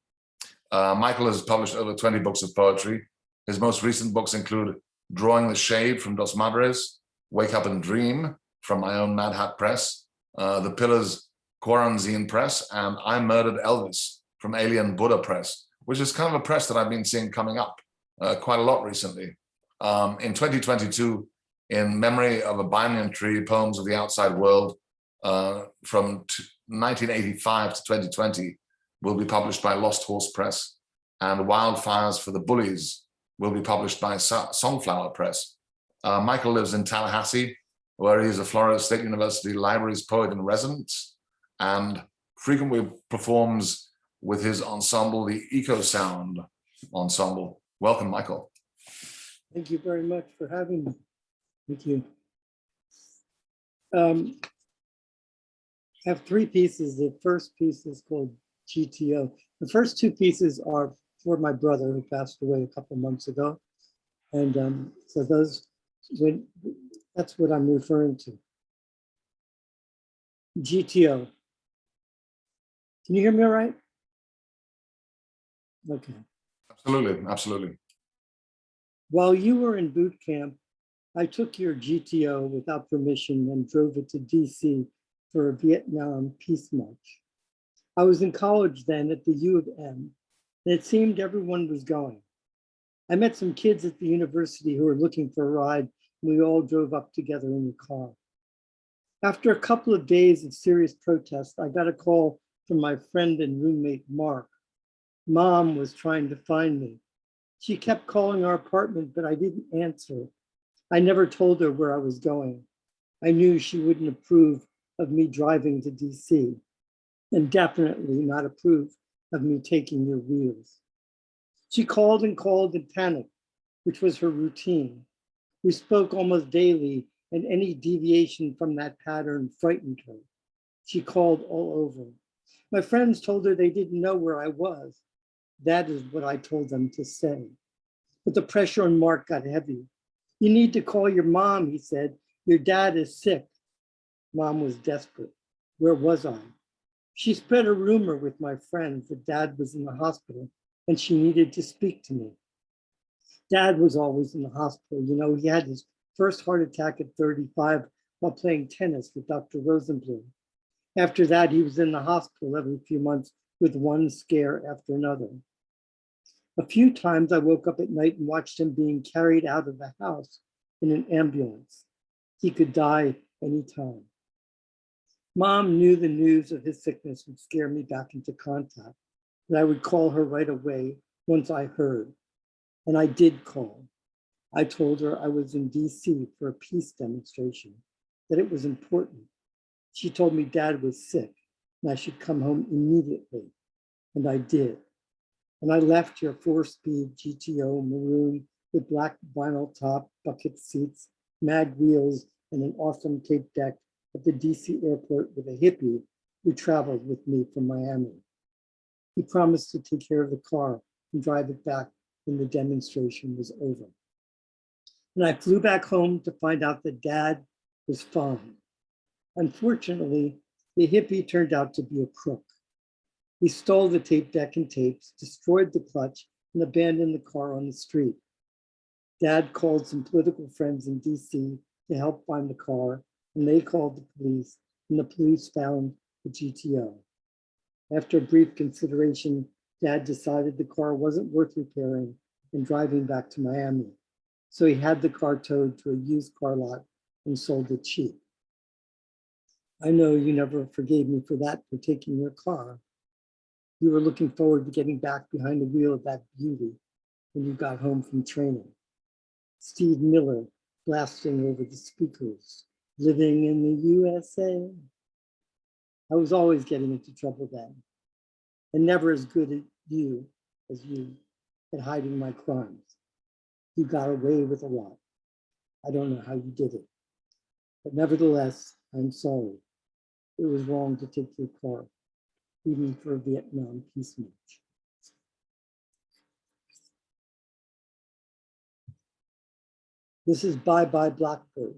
Michael has published over 20 books of poetry. His most recent books include Drawing the Shade from Dos Madres, Wake Up and Dream from my own Mad Hat Press, The Pillars Quaranzine Press, and I Murdered Elvis from Alien Buddha Press, which is kind of a press that I've been seeing coming up quite a lot recently. In 2022, in memory of a banyan tree, Poems of the Outside World, from 1985 to 2020 will be published by Lost Horse Press, and Wildfires for the Bullies will be published by Songflower Press. Michael lives in Tallahassee, where he's a Florida State University Libraries poet in residence, and frequently performs with his ensemble, the Eco Sound Ensemble. Welcome, Michael. Thank you very much for having me. Thank you. I have three pieces. The first piece is called GTO. The first two pieces are for my brother who passed away a couple months ago. And so that's what I'm referring to. GTO. Can you hear me all right? Okay. Absolutely, absolutely. While you were in boot camp, I took your GTO without permission and drove it to DC for a Vietnam peace march. I was in college then at the U of M, and it seemed everyone was going. I met some kids at the university who were looking for a ride, and we all drove up together in the car. After a couple of days of serious protest, I got a call from my friend and roommate, Mark. Mom was trying to find me. She kept calling our apartment, but I didn't answer. I never told her where I was going. I knew she wouldn't approve of me driving to DC, and definitely not approve of me taking your wheels. She called and panicked, which was her routine. We spoke almost daily, and any deviation from that pattern frightened her. She called all over. My friends told her they didn't know where I was. That is what I told them to say. But the pressure on Mark got heavy. You need to call your mom, he said. Your dad is sick. Mom was desperate. Where was I? She spread a rumor with my friends that Dad was in the hospital and she needed to speak to me. Dad was always in the hospital. You know, he had his first heart attack at 35 while playing tennis with Dr. Rosenblum. After that, he was in the hospital every few months with one scare after another. A few times I woke up at night and watched him being carried out of the house in an ambulance. He could die anytime. Mom knew the news of his sickness would scare me back into contact, and I would call her right away once I heard. And I did call. I told her I was in DC for a peace demonstration, that it was important. She told me Dad was sick and I should come home immediately, and I did. And I left your 4-speed GTO maroon with black vinyl top, bucket seats, mag wheels, and an awesome tape deck at the DC airport with a hippie who traveled with me from Miami. He promised to take care of the car and drive it back when the demonstration was over. And I flew back home to find out that Dad was fine. Unfortunately, the hippie turned out to be a crook. He stole the tape deck and tapes, destroyed the clutch, and abandoned the car on the street. Dad called some political friends in DC to help find the car, and they called the police, and the police found the GTO. After a brief consideration, Dad decided the car wasn't worth repairing and driving back to Miami. So he had the car towed to a used car lot and sold it cheap. I know you never forgave me for that, for taking your car. You were looking forward to getting back behind the wheel of that beauty when you got home from training. Steve Miller blasting over the speakers, living in the USA. I was always getting into trouble then, and never as good as you at hiding my crimes. You got away with a lot. I don't know how you did it, but nevertheless, I'm sorry. It was wrong to take your car, even for a Vietnam peace march. This is Bye Bye Blackbird.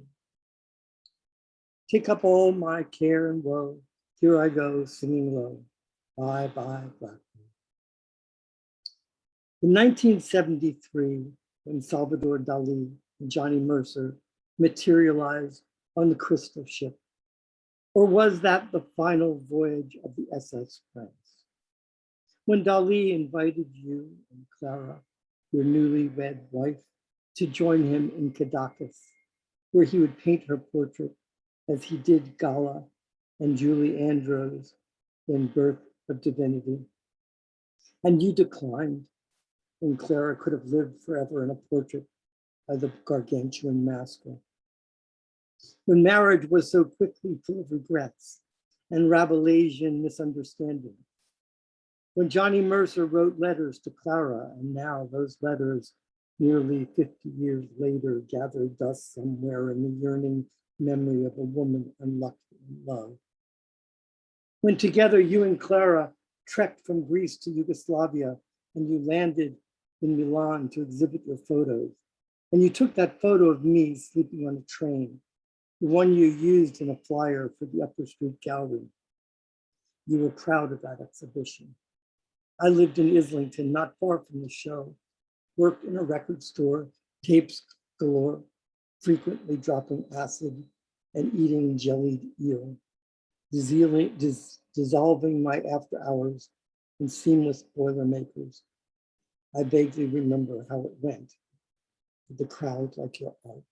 Take up all my care and woe. Here I go singing low. Bye Bye Blackbird. In 1973, when Salvador Dali and Johnny Mercer materialized on the Crystal Ship, or was that the final voyage of the SS France? When Dali invited you and Clara, your newlywed wife, to join him in Caracas, where he would paint her portrait as he did Gala and Julie Andrews in Birth of Divinity. And you declined when Clara could have lived forever in a portrait by the gargantuan master. When marriage was so quickly full of regrets and Rabelaisian misunderstanding. When Johnny Mercer wrote letters to Clara, and now those letters, nearly 50 years later, gather dust somewhere in the yearning memory of a woman unlucky in love. When together you and Clara trekked from Greece to Yugoslavia and you landed in Milan to exhibit your photos, and you took that photo of me sleeping on a train, the one you used in a flyer for the Upper Street Gallery. You were proud of that exhibition. I lived in Islington, not far from the show, worked in a record store, tapes galore, frequently dropping acid and eating jellied eel, dissolving my after hours in seamless Boilermakers. I vaguely remember how it went with the crowd like your art.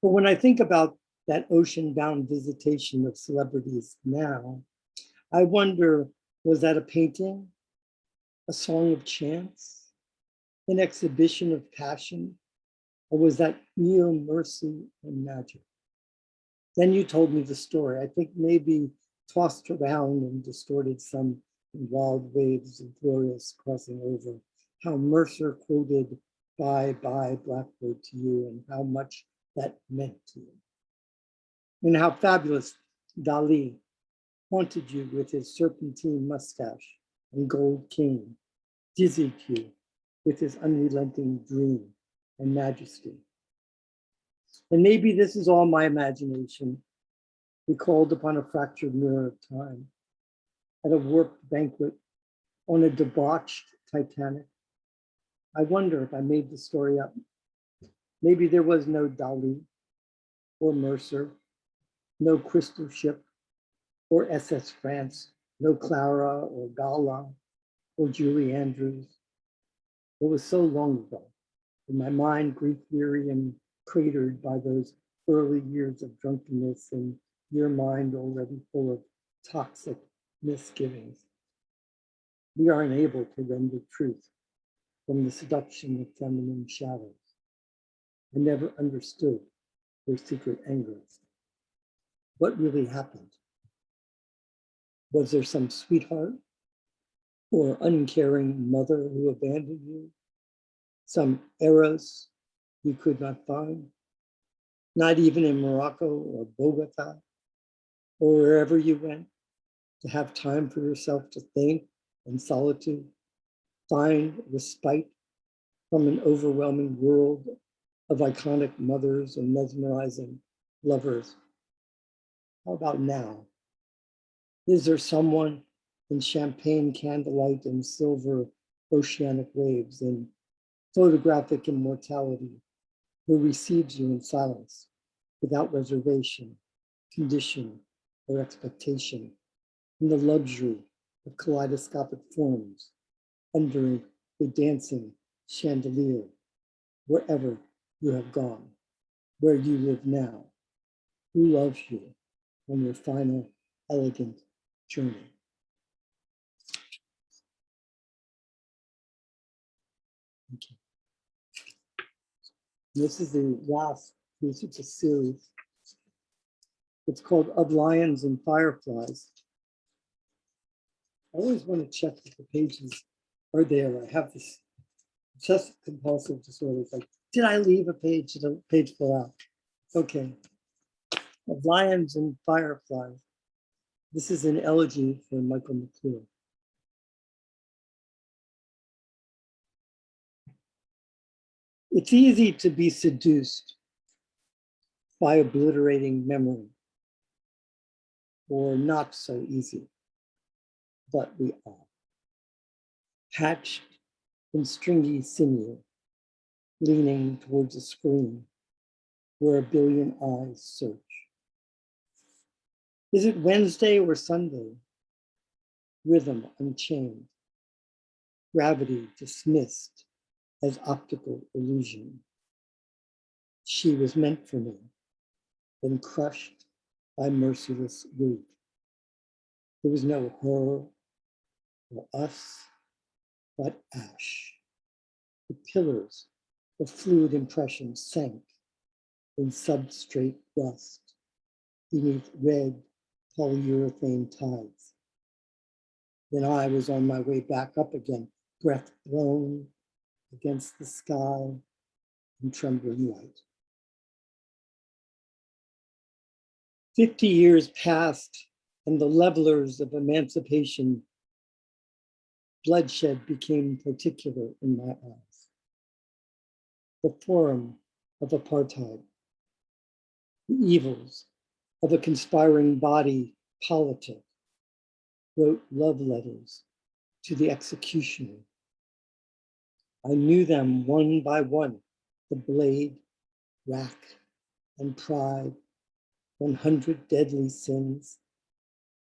But when I think about that ocean-bound visitation of celebrities now, I wonder, was that a painting, a song of chance, an exhibition of passion, or was that real mercy and magic? Then you told me the story, I think maybe tossed around and distorted some wild waves of glorious crossing over, how Mercer quoted "Bye, bye, Blackbird" to you and how much that meant to you. And how fabulous Dali haunted you with his serpentine mustache and gold cane, dizzied you with his unrelenting dream and majesty. And maybe this is all my imagination, recalled upon a fractured mirror of time, at a warped banquet, on a debauched Titanic. I wonder if I made the story up. Maybe there was no Dali or Mercer, no crystal ship or SS France, no Clara or Gala or Julie Andrews. It was so long ago, in my mind, grief-weary and cratered by those early years of drunkenness and your mind already full of toxic misgivings. We are unable to render truth from the seduction of feminine shadows. I never understood their secret angers. What really happened? Was there some sweetheart or uncaring mother who abandoned you? Some eros you could not find? Not even in Morocco or Bogota or wherever you went to have time for yourself to think in solitude, find respite from an overwhelming world of iconic mothers and mesmerizing lovers. How about now? Is there someone in champagne candlelight and silver oceanic waves and photographic immortality who receives you in silence without reservation, condition, or expectation, in the luxury of kaleidoscopic forms under a dancing chandelier, wherever you have gone, where you live now, who loves you on your final elegant journey? Thank you. This is the last piece of the series. It's called Of Lions and Fireflies. I always want to check if the pages are there. I have this obsessive compulsive disorder. It's like, did I leave a page? Did a page fall out? Okay. Of Lions and Fireflies. This is an elegy for Michael McClure. It's easy to be seduced by obliterating memory, or not so easy, but we are. Hatched in stringy sinew, leaning towards a screen where a billion eyes search. Is it Wednesday or Sunday? Rhythm unchained, gravity dismissed as optical illusion. She was meant for me, then crushed by merciless rude. There was no her or us, but ash. The pillars of fluid impression sank in substrate rust beneath red polyurethane tides. Then I was on my way back up again, breath blown against the sky and trembling light. 50 years passed, and the levelers of emancipation, bloodshed became particular in my eyes. The forum of apartheid, the evils of a conspiring body politic, wrote love letters to the executioner. I knew them one by one, the blade, rack, and pride, 100 deadly sins,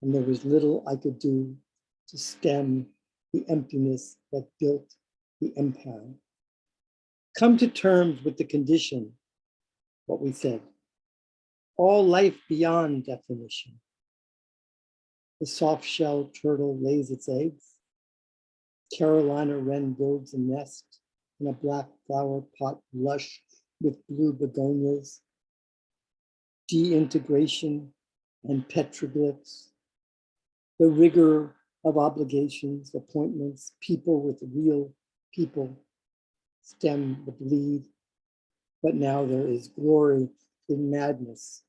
and there was little I could do to stem the emptiness that built the empire. Come to terms with the condition, what we said, all life beyond definition. The soft-shelled turtle lays its eggs. Carolina wren builds a nest in a black flower pot lush with blue begonias. Deintegration and petroglyphs. The rigor of obligations, appointments, people with real people stem the bleed. But now there is glory in madness,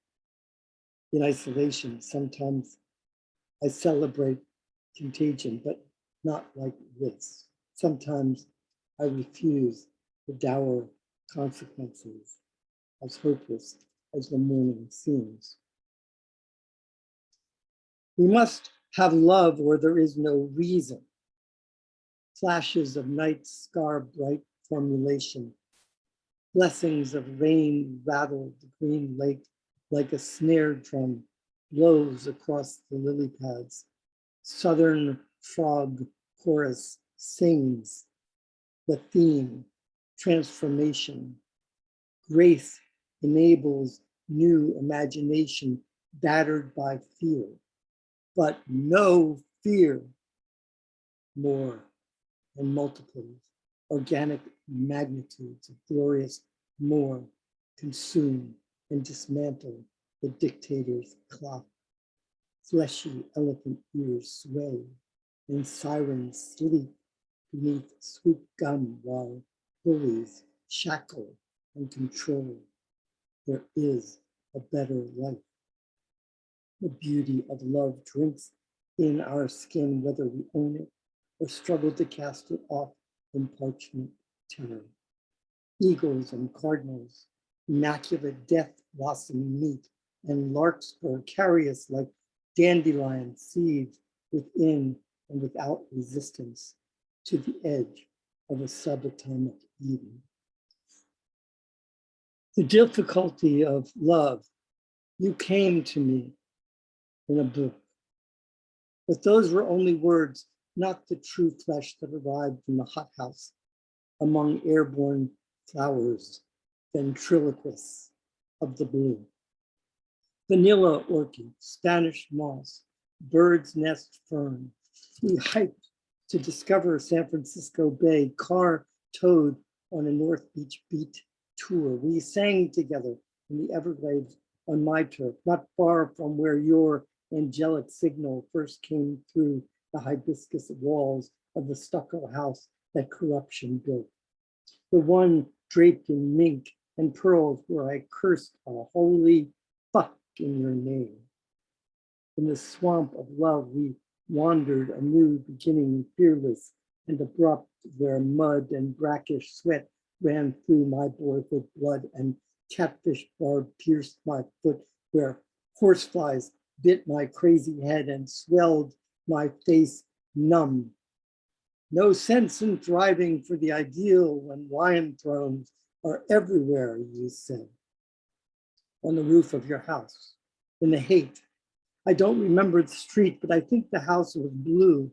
in isolation. Sometimes I celebrate contagion, but not like this. Sometimes I refuse the dour consequences, as hopeless as the morning seems. We must have love where there is no reason. Flashes of night scar bright formulation. Blessings of rain rattle the green lake like a snare drum blows across the lily pads. Southern frog chorus sings the theme, transformation. Grace enables new imagination battered by fear, but no fear. More and multiples, organic magnitudes of glorious more consume and dismantle the dictator's clock. Fleshy elephant ears sway and sirens sleep beneath sweet gum while bullies shackle and control. There is a better life. The beauty of love drinks in our skin, whether we own it or struggle to cast it off in parchment terror. Eagles and cardinals, immaculate death blossom meet, and larkspur carry us like dandelion seeds within and without resistance to the edge of a subatomic Eden. The difficulty of love, you came to me in a book, but those were only words, not the true flesh that arrived from the hothouse among airborne flowers, ventriloquists of the blue. Vanilla orchid, Spanish moss, bird's nest fern. We hiked to discover San Francisco Bay, car towed on a North Beach beat tour. We sang together in the Everglades on my turf, not far from where your angelic signal first came through the hibiscus walls of the stucco house that corruption built. The one draped in mink and pearls where I cursed a holy fuck in your name. In the swamp of love, we wandered a new beginning, fearless and abrupt, where mud and brackish sweat ran through my boyhood blood and catfish barb pierced my foot, where horseflies bit my crazy head and swelled my face numb. No sense in thriving for the ideal when lion thrones are everywhere, you said. On the roof of your house, in the hate. I don't remember the street, but I think the house was blue.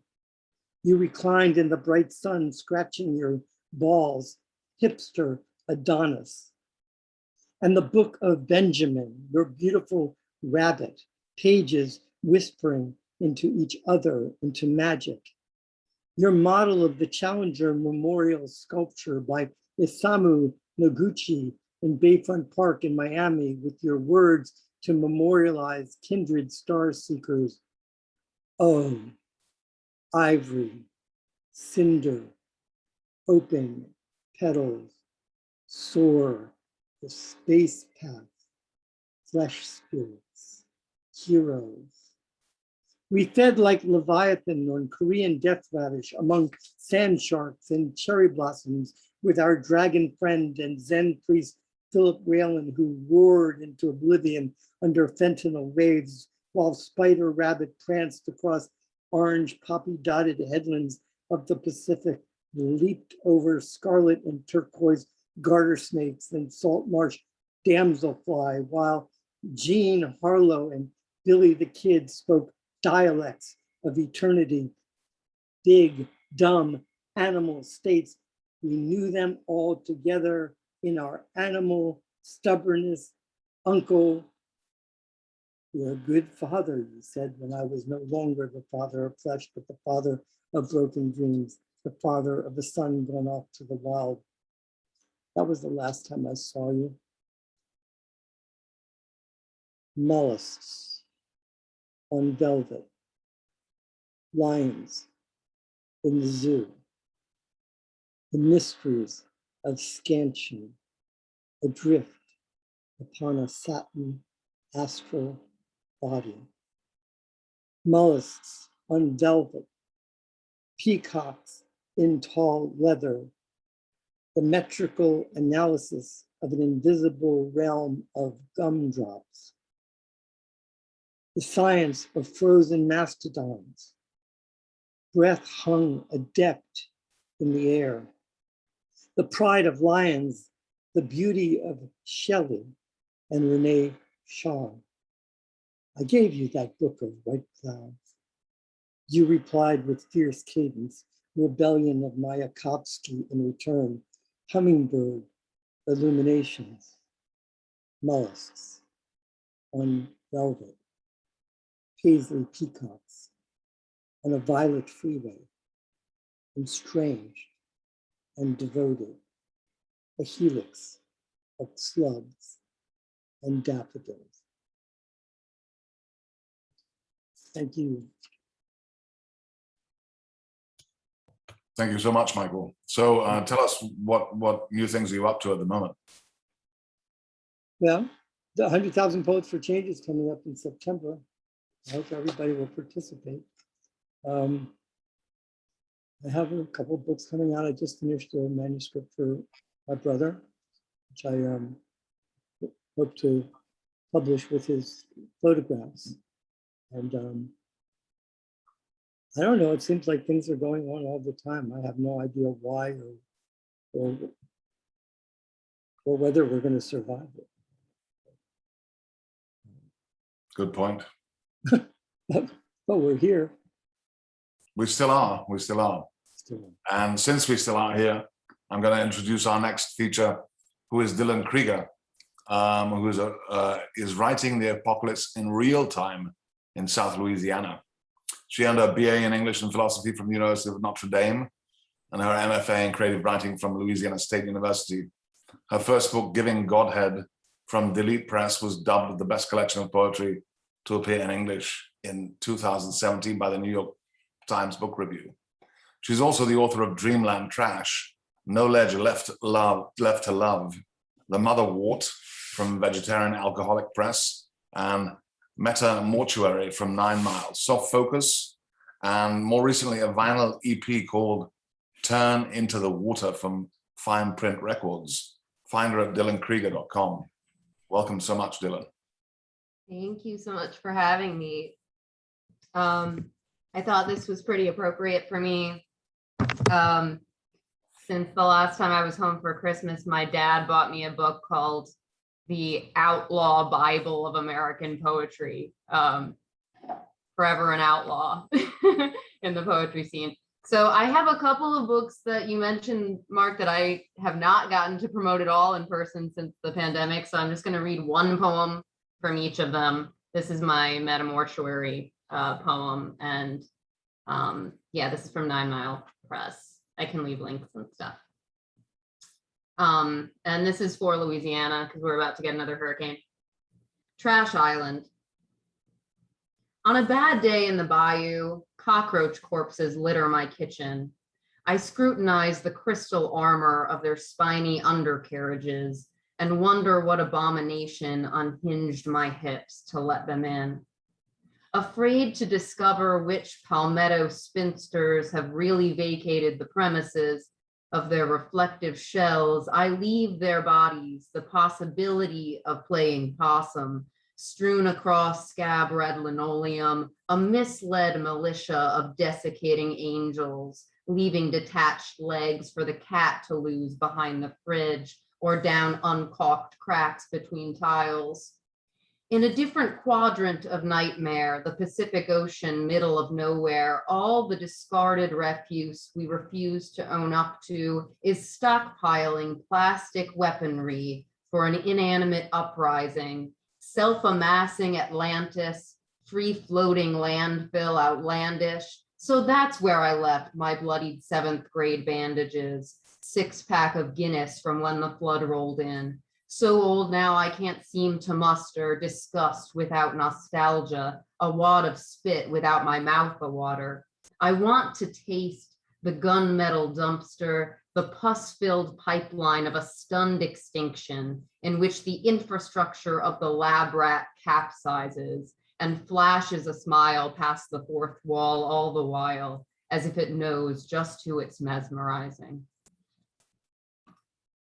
You reclined in the bright sun, scratching your balls, hipster Adonis. And the book of Benjamin, your beautiful rabbit, pages whispering into each other, into magic. Your model of the Challenger Memorial sculpture by Isamu Noguchi in Bayfront Park in Miami, with your words to memorialize kindred star seekers. Oh, ivory, cinder, open petals, soar, the space path, flesh spirits, heroes. We fed like Leviathan on Korean death radish among sand sharks and cherry blossoms with our dragon friend and Zen priest Philip Whalen, who roared into oblivion under fentanyl waves while spider rabbit pranced across orange poppy dotted headlands of the Pacific, leaped over scarlet and turquoise garter snakes and salt marsh damselfly, while Jean Harlow and Billy the Kid spoke dialects of eternity, big, dumb animal states. We knew them all together in our animal stubbornness. Uncle, you're a good father, you said, when I was no longer the father of flesh, but the father of broken dreams, the father of a son gone off to the wild. That was the last time I saw you. Mollusks on velvet, lions in the zoo, the mysteries of scansion, adrift upon a satin astral body. Mollusks on velvet, peacocks in tall leather, the metrical analysis of an invisible realm of gumdrops. The science of frozen mastodons, breath hung adept in the air. The pride of lions, the beauty of Shelley and Renee Shaw. I gave you that book of white clouds. You replied with fierce cadence, rebellion of Mayakovsky in return, hummingbird illuminations, mollusks on velvet, paisley peacocks on a violet freeway, and strange and devoted, a helix of slugs and daffodils. Thank you. Thank you so much, Michael. So tell us what new things are you up to at the moment? Well, the 100,000 Poets for Change is coming up in September. I hope everybody will participate. I have a couple of books coming out. I just finished a manuscript for my brother, which I hope to publish with his photographs. And I don't know, it seems like things are going on all the time. I have no idea why or whether we're going to survive it. Good point. But we're here. We still are. We still are. Still. And since we still are here, I'm going to introduce our next feature, who is Dylan Krieger, who is writing the apocalypse in real time in South Louisiana. She earned her BA in English and Philosophy from the University of Notre Dame and her MFA in Creative Writing from Louisiana State University. Her first book, Giving Godhead, from Delete Press, was dubbed the best collection of poetry to appear in English in 2017 by the New York Times Book Review. She's also the author of Dreamland Trash, No Ledge Left to Love, The Mother Wart from Vegetarian Alcoholic Press, and Meta Mortuary from 9 Miles, Soft Focus, and more recently a vinyl EP called Turn Into the Water from Fine Print Records. Find her at dylankrieger.com. Welcome so much, Dylan. Thank you so much for having me. I thought this was pretty appropriate for me. Since the last time I was home for Christmas, my dad bought me a book called The Outlaw Bible of American Poetry, forever an outlaw in the poetry scene. So I have a couple of books that you mentioned, Mark, that I have not gotten to promote at all in person since the pandemic. So I'm just going to read one poem from each of them. This is my Metamortuary poem. And yeah, this is from 9 Mile Press. I can leave links and stuff. And this is for Louisiana because we're about to get another hurricane. Trash Island. On a bad day in the bayou, cockroach corpses litter my kitchen. I scrutinize the crystal armor of their spiny undercarriages and wonder what abomination unhinged my hips to let them in. Afraid to discover which palmetto spinsters have really vacated the premises of their reflective shells, I leave their bodies the possibility of playing possum, strewn across scab red linoleum, a misled militia of desiccating angels, leaving detached legs for the cat to lose behind the fridge or down uncaulked cracks between tiles. In a different quadrant of nightmare, the Pacific Ocean, middle of nowhere, all the discarded refuse we refuse to own up to is stockpiling plastic weaponry for an inanimate uprising, self-amassing Atlantis, free-floating landfill outlandish. So that's where I left my bloodied 7th grade bandages, 6-pack of Guinness from when the flood rolled in. So old now I can't seem to muster disgust without nostalgia, a wad of spit without my mouth awater. I want to taste the gunmetal dumpster, the pus-filled pipeline of a stunned extinction in which the infrastructure of the lab rat capsizes and flashes a smile past the 4th wall all the while, as if it knows just who it's mesmerizing.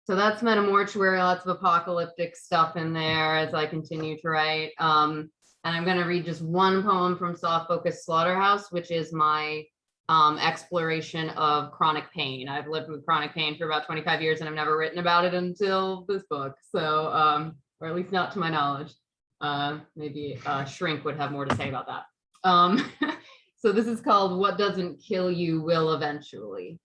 So that's Metamortuary, lots of apocalyptic stuff in there as I continue to write. And I'm going to read just one poem from Soft Focus Slaughterhouse, which is my exploration of chronic pain. I've lived with chronic pain for about 25 years and I've never written about it until this book. So, or at least not to my knowledge. Maybe Shrink would have more to say about that. So this is called What Doesn't Kill You Will Eventually.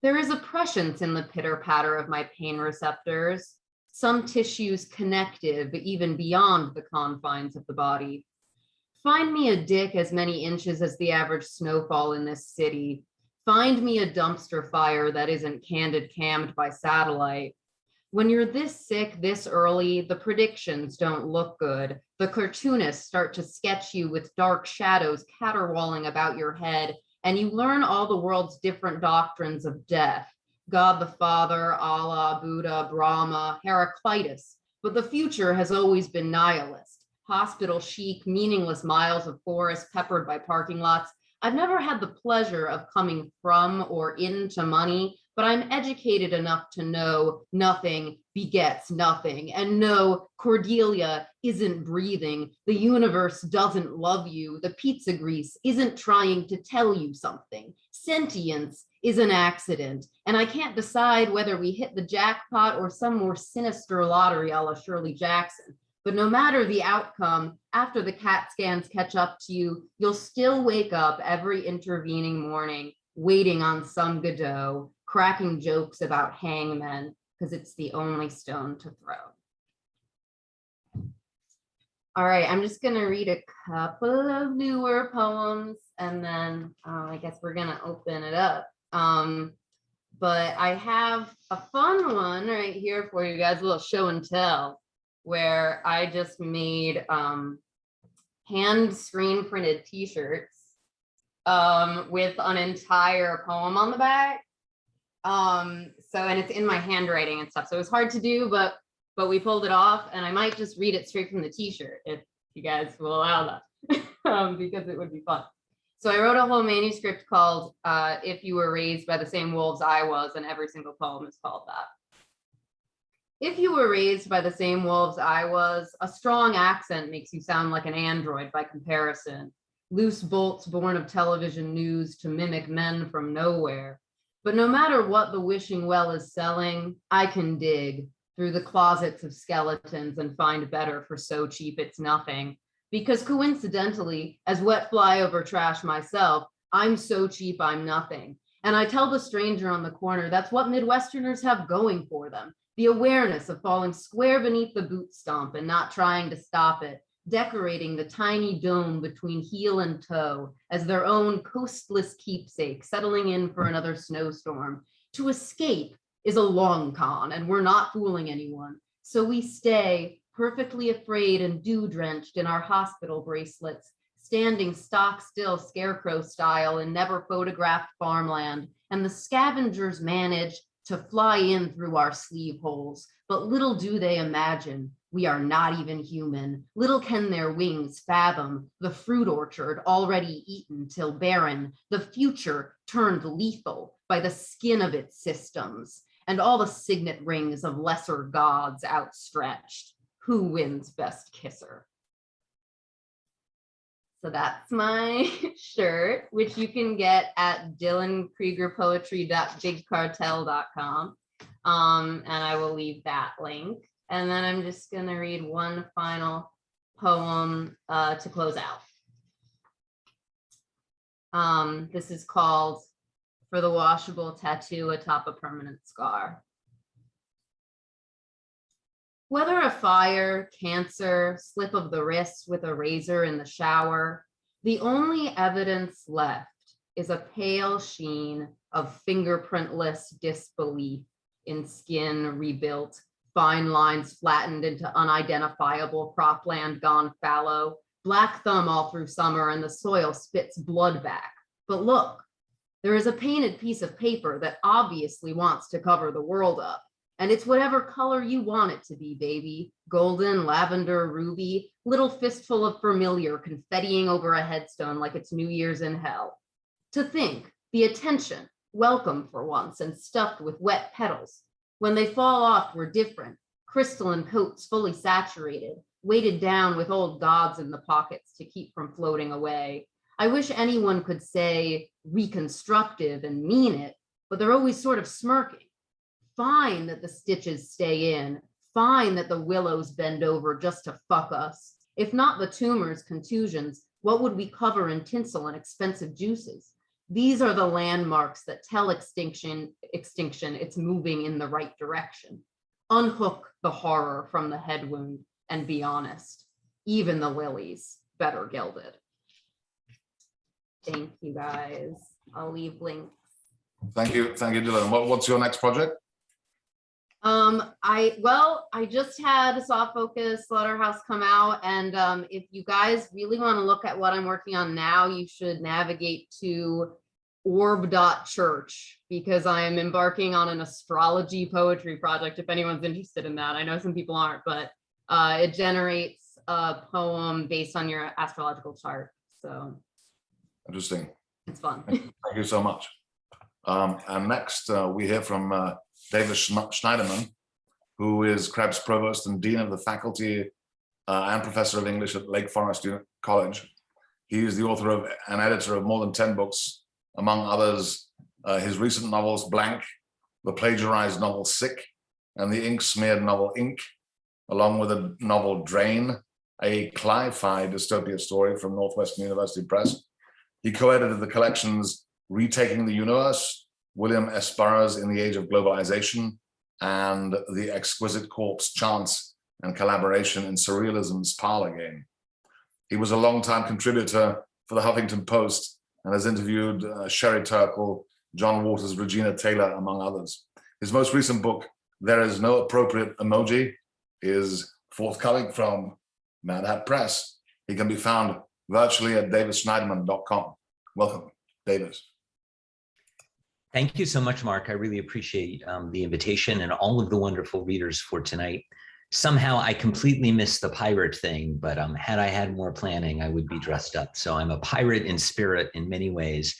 There is a prescience in the pitter-patter of my pain receptors, some tissues connective even beyond the confines of the body. Find me a dick as many inches as the average snowfall in this city. Find me a dumpster fire that isn't candid cammed by satellite. When you're this sick this early, the predictions don't look good. The cartoonists start to sketch you with dark shadows caterwauling about your head, and you learn all the world's different doctrines of death. God the Father, Allah, Buddha, Brahma, Heraclitus. But the future has always been nihilist. Hospital chic, meaningless miles of forest peppered by parking lots. I've never had the pleasure of coming from or into money, but I'm educated enough to know nothing begets nothing, and no, Cordelia isn't breathing. The universe doesn't love you. The pizza grease isn't trying to tell you something. Sentience is an accident, and I can't decide whether we hit the jackpot or some more sinister lottery a la Shirley Jackson. But no matter the outcome, after the CAT scans catch up to you, you'll still wake up every intervening morning, waiting on some Godot, cracking jokes about hangmen, because it's the only stone to throw. All right, I'm just gonna read a couple of newer poems, and then I guess we're gonna open it up. But I have a fun one right here for you guys, a little show and tell, where I just made hand screen printed t-shirts with an entire poem on the back. And it's in my handwriting and stuff. So it was hard to do, but we pulled it off, and I might just read it straight from the t-shirt if you guys will allow that, because it would be fun. So I wrote a whole manuscript called If You Were Raised by the Same Wolves I Was, and every single poem is called that. If you were raised by the same wolves I was, a strong accent makes you sound like an android by comparison. Loose bolts born of television news to mimic men from nowhere. But no matter what the wishing well is selling, I can dig through the closets of skeletons and find better for so cheap it's nothing. Because coincidentally, as wet flyover trash myself, I'm so cheap I'm nothing. And I tell the stranger on the corner that's what Midwesterners have going for them. The awareness of falling square beneath the boot stomp and not trying to stop it, decorating the tiny dome between heel and toe as their own coastless keepsake, settling in for another snowstorm. To escape is a long con, and we're not fooling anyone. So we stay perfectly afraid and dew-drenched in our hospital bracelets, standing stock still scarecrow style in never photographed farmland, and the scavengers manage to fly in through our sleeve holes. But little do they imagine we are not even human. Little can their wings fathom the fruit orchard already eaten till barren, the future turned lethal by the skin of its systems, and all the signet rings of lesser gods outstretched. Who wins best kisser? So that's my shirt, which you can get at dylankriegerpoetry.bigcartel.com. And I will leave that link. And then I'm just going to read one final poem to close out. This is called For the Washable Tattoo Atop a Permanent Scar. Whether a fire, cancer, slip of the wrist with a razor in the shower, the only evidence left is a pale sheen of fingerprintless disbelief in skin rebuilt, fine lines flattened into unidentifiable cropland gone fallow, black thumb all through summer, and the soil spits blood back. But look, there is a painted piece of paper that obviously wants to cover the world up. And it's whatever color you want it to be, baby. Golden, lavender, ruby, little fistful of familiar confettiing over a headstone like it's New Year's in hell. To think, the attention, welcome for once and stuffed with wet petals. When they fall off, we're different. Crystalline coats fully saturated, weighted down with old gods in the pockets to keep from floating away. I wish anyone could say reconstructive and mean it, but they're always sort of smirking. Fine that the stitches stay in, fine that the willows bend over just to fuck us. If not the tumors, contusions, what would we cover in tinsel and expensive juices? These are the landmarks that tell extinction it's moving in the right direction. Unhook the horror from the head wound and be honest. Even the lilies better gilded. Thank you guys. I'll leave links. Thank you, Dylan. What's your next project? I just had Soft Focus Slaughterhouse come out, and if you guys really want to look at what I'm working on now, you should navigate to orb.church, because I am embarking on an astrology poetry project, if anyone's interested in that. I know some people aren't, but it generates a poem based on your astrological chart. So Interesting. It's fun. Thank you so much. And next we hear from David Schneiderman, who is Krebs Provost and Dean of the Faculty and Professor of English at Lake Forest College. He is the author of and editor of more than 10 books, among others, his recent novels, Blank, the plagiarized novel Sick, and the ink-smeared novel Ink, along with a novel Drain, a cli-fi dystopia story from Northwestern University Press. He co-edited the collections Retaking the Universe, William S. Burroughs in the Age of Globalization, and The Exquisite Corpse, Chance and Collaboration in Surrealism's Parlor Game. He was a longtime contributor for the Huffington Post and has interviewed Sherry Turkle, John Waters, Regina Taylor, among others. His most recent book, There Is No Appropriate Emoji, is forthcoming from Mad Hat Press. He can be found virtually at davidschneiderman.com. Welcome, David. Thank you so much, Mark. I really appreciate the invitation and all of the wonderful readers for tonight. Somehow I completely missed the pirate thing, but had I had more planning, I would be dressed up. So I'm a pirate in spirit in many ways.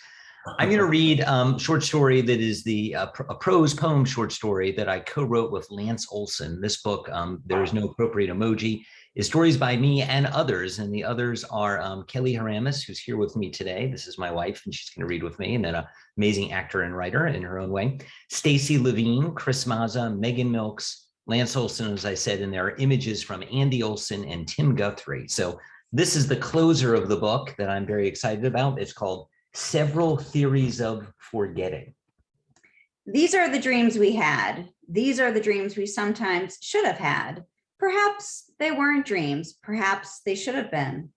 I'm going to read a short story that is a prose poem short story that I co-wrote with Lance Olson. This book, There Is No Appropriate Emoji, is stories by me and others. And the others are Kelly Haramis, who's here with me today. This is my wife, and she's going to read with me. And then an amazing actor and writer in her own way. Stacy Levine, Chris Mazza, Megan Milks, Lance Olson, as I said, and there are images from Andy Olson and Tim Guthrie. So this is the closer of the book that I'm very excited about. It's called Several Theories of Forgetting. These are the dreams we had. These are the dreams we sometimes should have had. Perhaps they weren't dreams. Perhaps they should have been.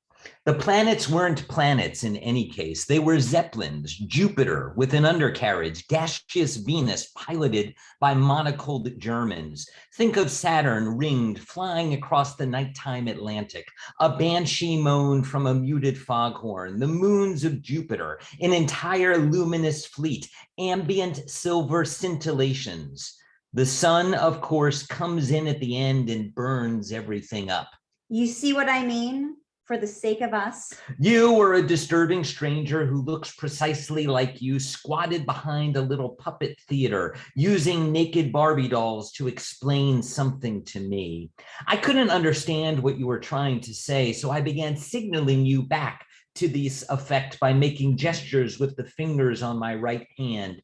The planets weren't planets in any case. They were zeppelins, Jupiter with an undercarriage, gaseous Venus piloted by monocled Germans. Think of Saturn ringed, flying across the nighttime Atlantic, a banshee moan from a muted foghorn, the moons of Jupiter, an entire luminous fleet, ambient silver scintillations. The sun, of course, comes in at the end and burns everything up. You see what I mean? For the sake of us. You were a disturbing stranger who looks precisely like you, squatted behind a little puppet theater, using naked Barbie dolls to explain something to me. I couldn't understand what you were trying to say, so I began signaling you back to this effect by making gestures with the fingers on my right hand.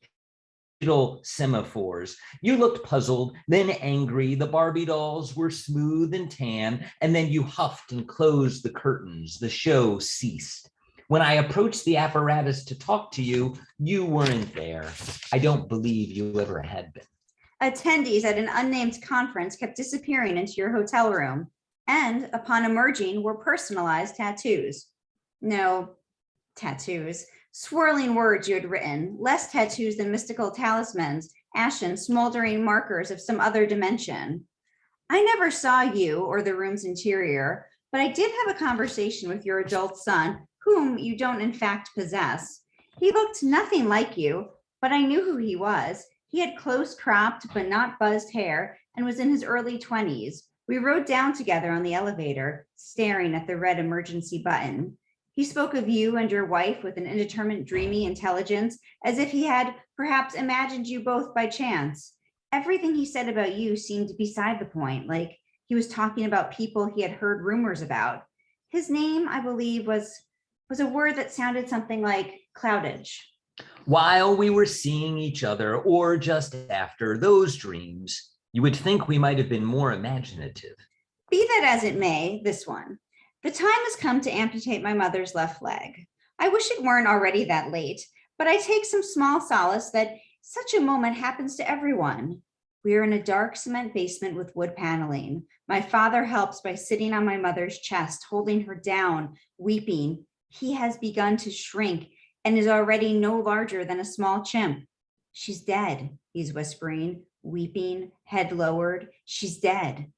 Digital semaphores. You looked puzzled, then angry. The Barbie dolls were smooth and tan, and then you huffed and closed the curtains. The show ceased. When I approached the apparatus to talk to you, you weren't there. I don't believe you ever had been. Attendees at an unnamed conference kept disappearing into your hotel room, and upon emerging were personalized tattoos. No, tattoos. Swirling words you had written, less tattoos than mystical talismans, ashen, smoldering markers of some other dimension. I never saw you or the room's interior, but I did have a conversation with your adult son, whom you don't in fact possess. He looked nothing like you, but I knew who he was. He had close-cropped but not buzzed hair and was in his early 20s. We rode down together on the elevator, staring at the red emergency button. He spoke of you and your wife with an indeterminate, dreamy intelligence, as if he had perhaps imagined you both by chance. Everything he said about you seemed beside the point, like he was talking about people he had heard rumors about. His name, I believe, was a word that sounded something like cloudage. While we were seeing each other, or just after those dreams, you would think we might have been more imaginative. Be that as it may, this one. The time has come to amputate my mother's left leg. I wish it weren't already that late, but I take some small solace that such a moment happens to everyone. We are in a dark cement basement with wood paneling. My father helps by sitting on my mother's chest, holding her down, weeping. He has begun to shrink and is already no larger than a small chimp. She's dead, he's whispering, weeping, head lowered. She's dead.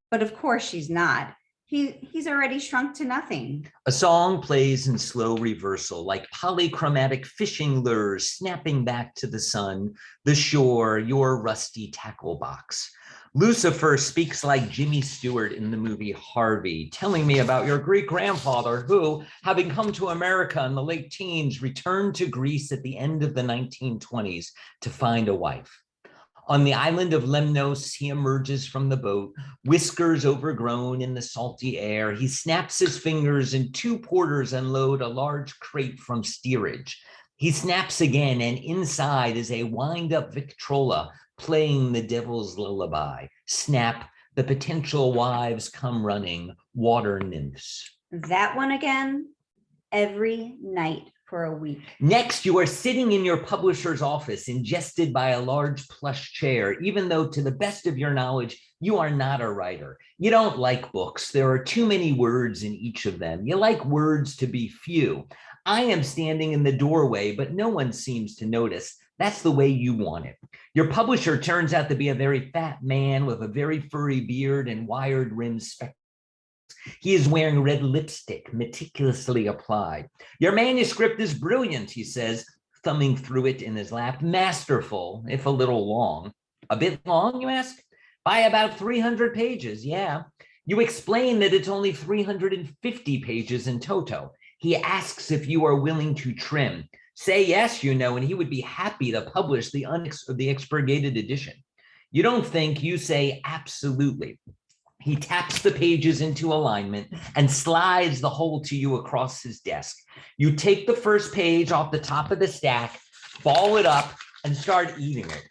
But of course she's not. He's already shrunk to nothing. A song plays in slow reversal, like polychromatic fishing lures snapping back to the sun, the shore, your rusty tackle box. Lucifer speaks like Jimmy Stewart in the movie Harvey, telling me about your Greek grandfather who, having come to America in the late teens, returned to Greece at the end of the 1920s to find a wife. On the island of Lemnos, he emerges from the boat, whiskers overgrown in the salty air. He snaps his fingers and two porters unload a large crate from steerage. He snaps again, and inside is a wind-up Victrola playing the devil's lullaby. Snap, the potential wives come running, water nymphs. That one again, every night for a week. Next, you are sitting in your publisher's office, ingested by a large plush chair, even though to the best of your knowledge, you are not a writer. You don't like books. There are too many words in each of them. You like words to be few. I am standing in the doorway, but no one seems to notice. That's the way you want it. Your publisher turns out to be a very fat man with a very furry beard and wired rimmed spectacles. He is wearing red lipstick, meticulously applied. Your manuscript is brilliant, he says, thumbing through it in his lap. Masterful, if a little long. A bit long, you ask? By about 300 pages, yeah. You explain that it's only 350 pages in toto. He asks if you are willing to trim. Say yes, you know, and he would be happy to publish the expurgated edition. You don't think, you say absolutely. He taps the pages into alignment and slides the whole to you across his desk. You take the first page off the top of the stack, ball it up, and start eating it.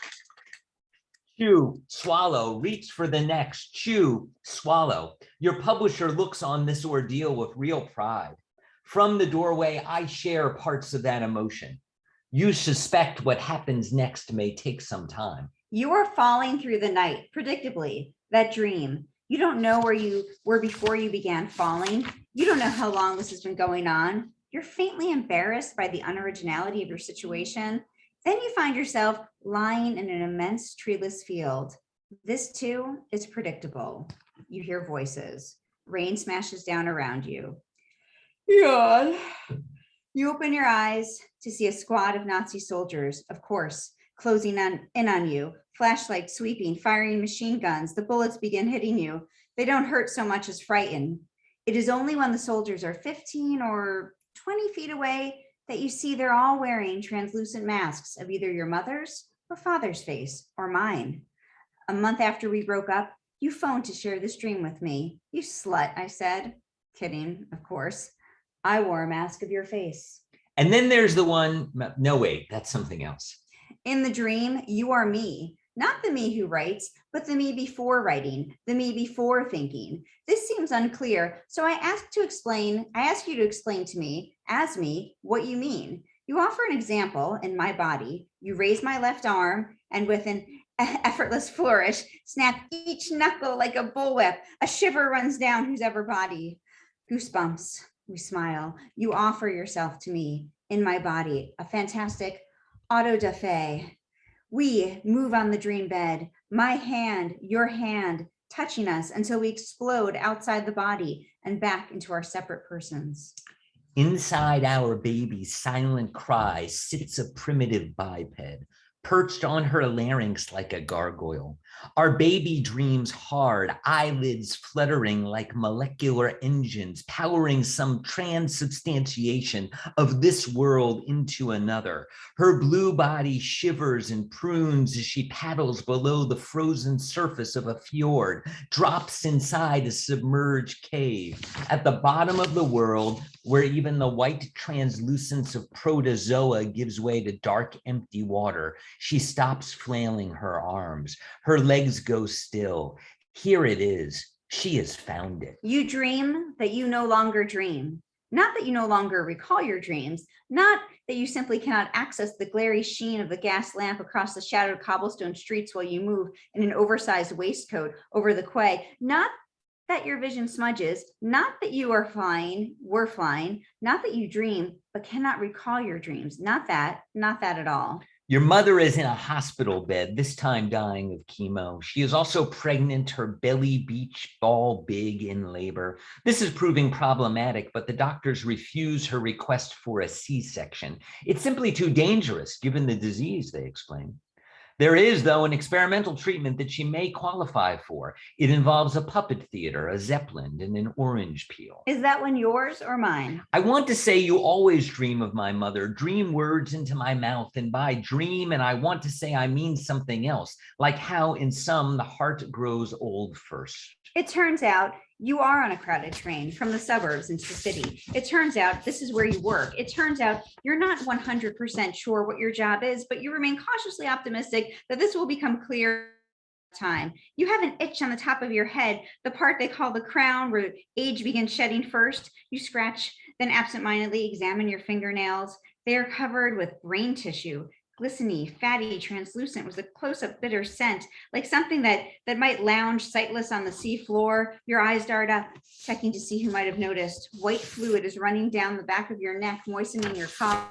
Chew, swallow, reach for the next, chew, swallow. Your publisher looks on this ordeal with real pride. From the doorway, I share parts of that emotion. You suspect what happens next may take some time. You are falling through the night, predictably, that dream. You don't know where you were before you began falling. You don't know how long this has been going on. You're faintly embarrassed by the unoriginality of your situation. Then you find yourself lying in an immense treeless field. This too is predictable. You hear voices. Rain smashes down around you. Yawn. You open your eyes to see a squad of Nazi soldiers, of course, closing in on you, flashlights sweeping, firing machine guns. The bullets begin hitting you. They don't hurt so much as frighten. It is only when the soldiers are 15 or 20 feet away that you see they're all wearing translucent masks of either your mother's or father's face or mine. A month after we broke up, you phoned to share this dream with me. You slut, I said. Kidding, of course. I wore a mask of your face. And then there's the one, no, wait, that's something else. In the dream, you are me, not the me who writes, but the me before writing, the me before thinking. This seems unclear, so I ask you to explain to me, as me, what you mean. You offer an example in my body. You raise my left arm and with an effortless flourish, snap each knuckle like a bullwhip. A shiver runs down whose ever body. Goosebumps. We smile. You offer yourself to me in my body, a fantastic auto da fe. We move on the dream bed, my hand, your hand, touching us until we explode outside the body and back into our separate persons. Inside our baby's silent cry sits a primitive biped, perched on her larynx like a gargoyle. Our baby dreams hard, eyelids fluttering like molecular engines, powering some transubstantiation of this world into another. Her blue body shivers and prunes as she paddles below the frozen surface of a fjord, drops inside a submerged cave. At the bottom of the world, where even the white translucence of protozoa gives way to dark, empty water, she stops flailing her arms. Her legs go still. Here it is. She has found it. You dream that you no longer dream. Not that you no longer recall your dreams. Not that you simply cannot access the glary sheen of the gas lamp across the shadowed cobblestone streets while you move in an oversized waistcoat over the quay. Not that your vision smudges. Not that you were flying, not that you dream, but cannot recall your dreams. Not that at all. Your mother is in a hospital bed, this time dying of chemo. She is also pregnant, her belly beach ball big in labor. This is proving problematic, but the doctors refuse her request for a C-section. It's simply too dangerous, given the disease, they explain. There is, though, an experimental treatment that she may qualify for. It involves a puppet theater, a zeppelin, and an orange peel. Is that one yours or mine? I want to say you always dream of my mother, dream words into my mouth, and by dream, and I want to say I mean something else, like how in some the heart grows old first. It turns out you are on a crowded train from the suburbs into the city. It turns out this is where you work. It turns out you're not 100% sure what your job is, but you remain cautiously optimistic that this will become clear time. You have an itch on the top of your head, the part they call the crown, where age begins shedding first. You scratch, then absentmindedly examine your fingernails. They are covered with brain tissue, glistening, fatty, translucent, with a close-up bitter scent, like something that might lounge sightless on the sea floor. Your eyes dart up, checking to see who might have noticed. White fluid is running down the back of your neck, moistening your collar.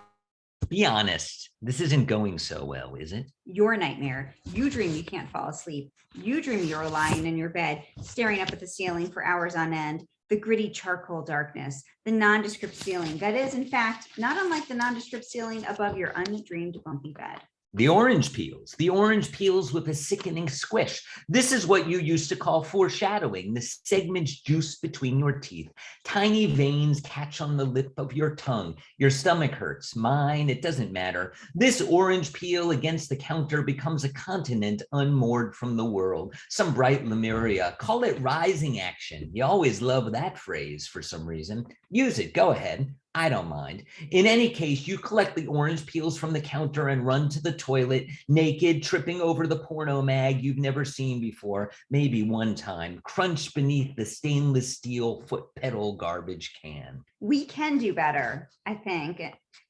Be honest, this isn't going so well, is it? Your nightmare. You dream you can't fall asleep. You dream you're lying in your bed, staring up at the ceiling for hours on end. The gritty charcoal darkness, the nondescript ceiling that is, in fact, not unlike the nondescript ceiling above your undreamed bumpy bed. The orange peels with a sickening squish. This is what you used to call foreshadowing, the segments juice between your teeth. Tiny veins catch on the lip of your tongue. Your stomach hurts, mine, it doesn't matter. This orange peel against the counter becomes a continent unmoored from the world. Some bright Lemuria, call it rising action. You always love that phrase for some reason. Use it, go ahead. I don't mind. In any case, you collect the orange peels from the counter and run to the toilet, naked, tripping over the porno mag you've never seen before, maybe one time, crunched beneath the stainless steel foot pedal garbage can. We can do better, I think.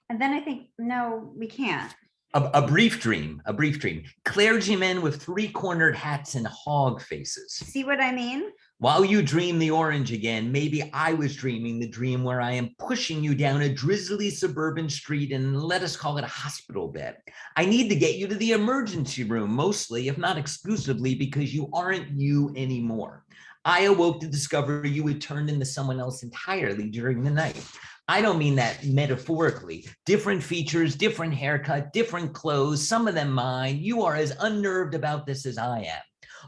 And then I think, no, we can't. A brief dream, a brief dream. Clergymen with three-cornered hats and hog faces. See what I mean? While you dream the orange again, maybe I was dreaming the dream where I am pushing you down a drizzly suburban street and let us call it a hospital bed. I need to get you to the emergency room, mostly, if not exclusively, because you aren't you anymore. I awoke to discover you had turned into someone else entirely during the night. I don't mean that metaphorically. Different features, different haircut, different clothes, some of them mine. You are as unnerved about this as I am.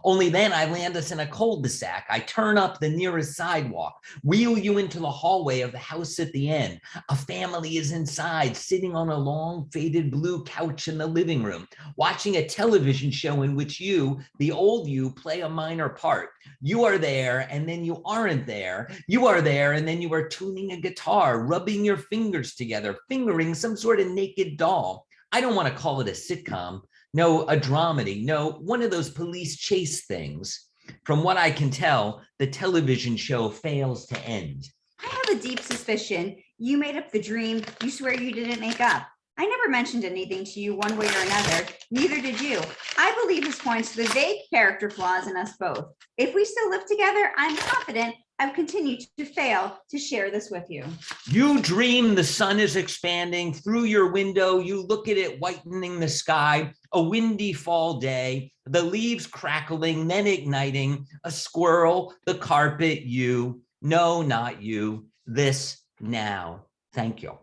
Only then I land us in a cul-de-sac. I turn up the nearest sidewalk, wheel you into the hallway of the house at the end. A family is inside, sitting on a long faded blue couch in the living room, watching a television show in which you, the old you, play a minor part. You are there, and then you aren't there. You are there, and then you are tuning a guitar, rubbing your fingers together, fingering some sort of naked doll. I don't want to call it a sitcom. No, a dramedy. No, one of those police chase things. From what I can tell, the television show fails to end. I have a deep suspicion you made up the dream you swear you didn't make up. I never mentioned anything to you one way or another. Neither did you. I believe this points to the vague character flaws in us both. If we still live together, I'm confident I've continued to fail to share this with you. You dream the sun is expanding through your window. You look at it whitening the sky, a windy fall day, the leaves crackling, then igniting, a squirrel, the carpet, you. No, not you. This now. Thank you.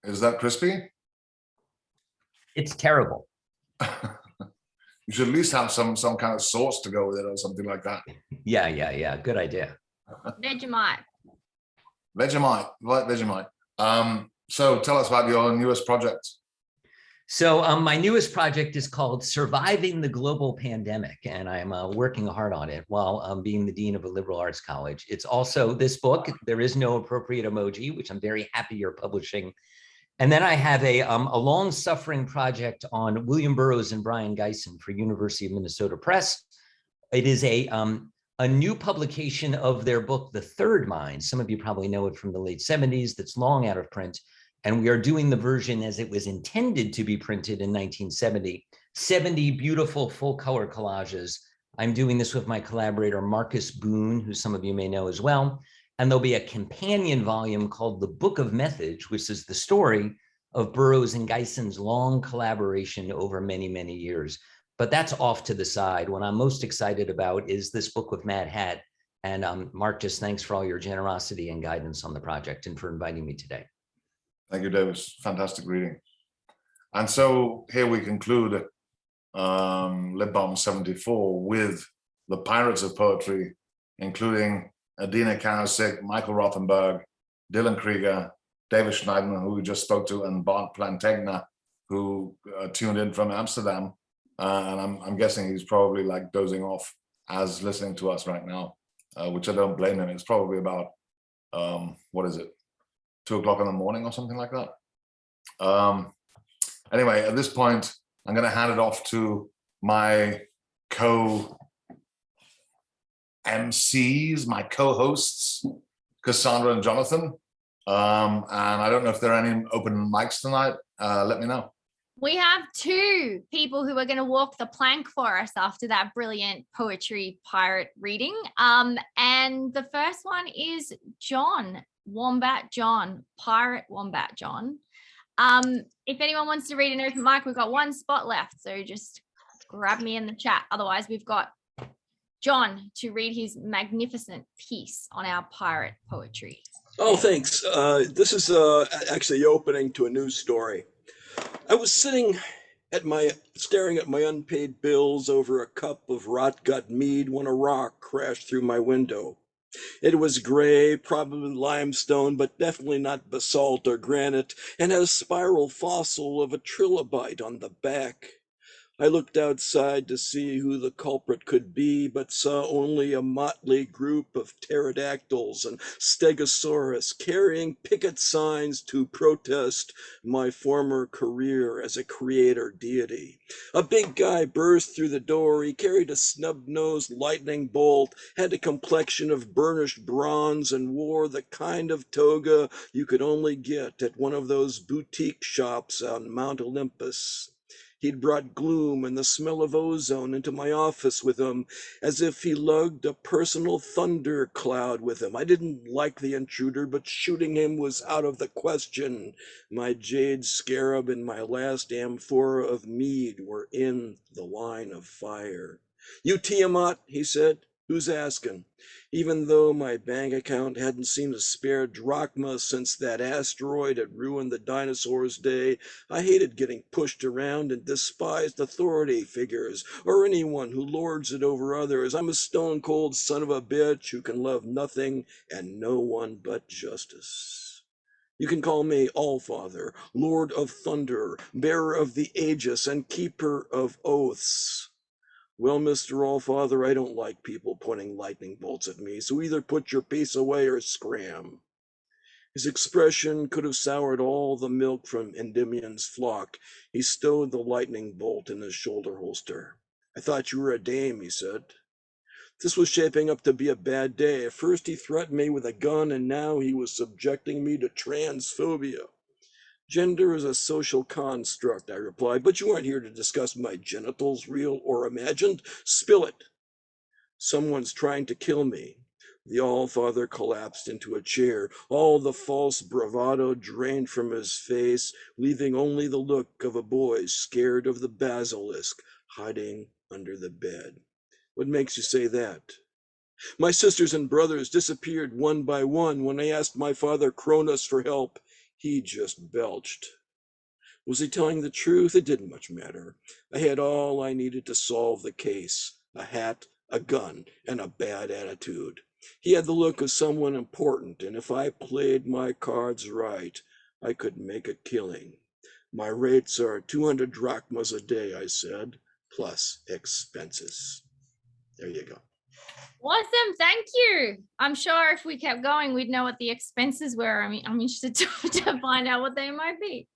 Is that crispy? It's terrible. You should at least have some kind of sauce to go with it or something like that. Yeah. Good idea. Vegemite. Vegemite, right, Vegemite. So tell us about your newest project. So my newest project is called Surviving the Global Pandemic, and I'm working hard on it while being the dean of a liberal arts college. It's also this book, There Is No Appropriate Emoji, which I'm very happy you're publishing. And then I have a long-suffering project on William Burroughs and Brian Geisen for University of Minnesota Press. It is a new publication of their book, The Third Mind. Some of you probably know it from the late 70s, that's long out of print. And we are doing the version as it was intended to be printed in 1970. 70 beautiful full-color collages. I'm doing this with my collaborator, Marcus Boone, who some of you may know as well. And there'll be a companion volume called The Book of Methods, which is the story of Burroughs and Geisen's long collaboration over many, many years. But that's off to the side. What I'm most excited about is this book with Mad Hat. And Mark, just thanks for all your generosity and guidance on the project and for inviting me today. Thank you, Davis. Fantastic reading. And so here we conclude Lit Balm 74 with the Pirates of Poetry, including Adeena Karasick, Michael Rothenberg, Dylan Krieger, David Schneiderman, who we just spoke to, and Bart Plantenga, who tuned in from Amsterdam. And I'm guessing he's probably like dozing off as listening to us right now, which I don't blame him. It's probably about, what is it, 2 o'clock in the morning or something like that. Anyway, at this point, I'm going to hand it off to my co-MCs, my co-hosts, Cassandra and Jonathan. And I don't know if there are any open mics tonight. Let me know. We have 2 people who are going to walk the plank for us after that brilliant poetry pirate reading. And the first one is John, Wombat John, Pirate Wombat John. If anyone wants to read an open mic, we've got 1 spot left. So just grab me in the chat. Otherwise, we've got John to read his magnificent piece on our pirate poetry. Oh, thanks. This is actually the opening to a news story. I was staring at my unpaid bills over a cup of rot gut mead when a rock crashed through my window. It was gray, probably limestone, but definitely not basalt or granite, and had a spiral fossil of a trilobite on the back. I looked outside to see who the culprit could be, but saw only a motley group of pterodactyls and stegosaurus carrying picket signs to protest my former career as a creator deity. A big guy burst through the door. He carried a snub-nosed lightning bolt, had a complexion of burnished bronze, and wore the kind of toga you could only get at one of those boutique shops on Mount Olympus. He'd brought gloom and the smell of ozone into my office with him, as if he lugged a personal thunder cloud with him. I didn't like the intruder, but shooting him was out of the question. My jade scarab and my last amphora of mead were in the line of fire. "You Tiamat," he said, "who's asking?" Even though my bank account hadn't seen a spare drachma since that asteroid had ruined the dinosaurs' day, I hated getting pushed around and despised authority figures or anyone who lords it over others. I'm a stone cold son of a bitch who can love nothing and no one but justice. You can call me Allfather, Lord of Thunder, bearer of the Aegis, and keeper of oaths. Well, Mr. Allfather, I don't like people pointing lightning bolts at me, so either put your piece away or scram. His expression could have soured all the milk from Endymion's flock. He stowed the lightning bolt in his shoulder holster. "I thought you were a dame," he said. This was shaping up to be a bad day. At first he threatened me with a gun, and now he was subjecting me to transphobia. "Gender is a social construct," I replied, "but you aren't here to discuss my genitals, real or imagined. Spill it." "Someone's trying to kill me." The Allfather collapsed into a chair. All the false bravado drained from his face, leaving only the look of a boy scared of the basilisk hiding under the bed. "What makes you say that?" "My sisters and brothers disappeared one by one. When I asked my father Cronus for help, he just belched." Was he telling the truth? It didn't much matter. I had all I needed to solve the case: a hat, a gun, and a bad attitude. He had the look of someone important, and if I played my cards right, I could make a killing. "My rates are 200 drachmas a day," I said, "plus expenses." There you go. Awesome. Thank you. I'm sure if we kept going, we'd know what the expenses were. I mean, I'm interested to find out what they might be.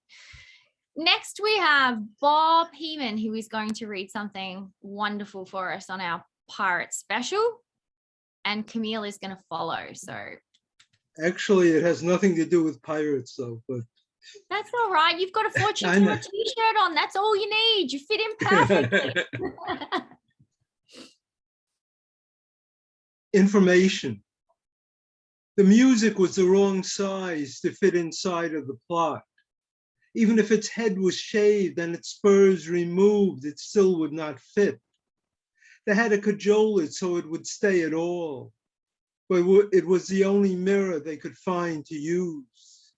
Next, we have Bob Heman, who is going to read something wonderful for us on our pirate special. And Camille is going to follow. So Actually, it has nothing to do with pirates, though. But that's all right. You've got a Fortune I know. Teller t-shirt on. That's all you need. You fit in perfectly. Information. The music was the wrong size to fit inside of the plot. Even if its head was shaved and its spurs removed, it still would not fit. They had to cajole it so it would stay at all, but it was the only mirror they could find to use.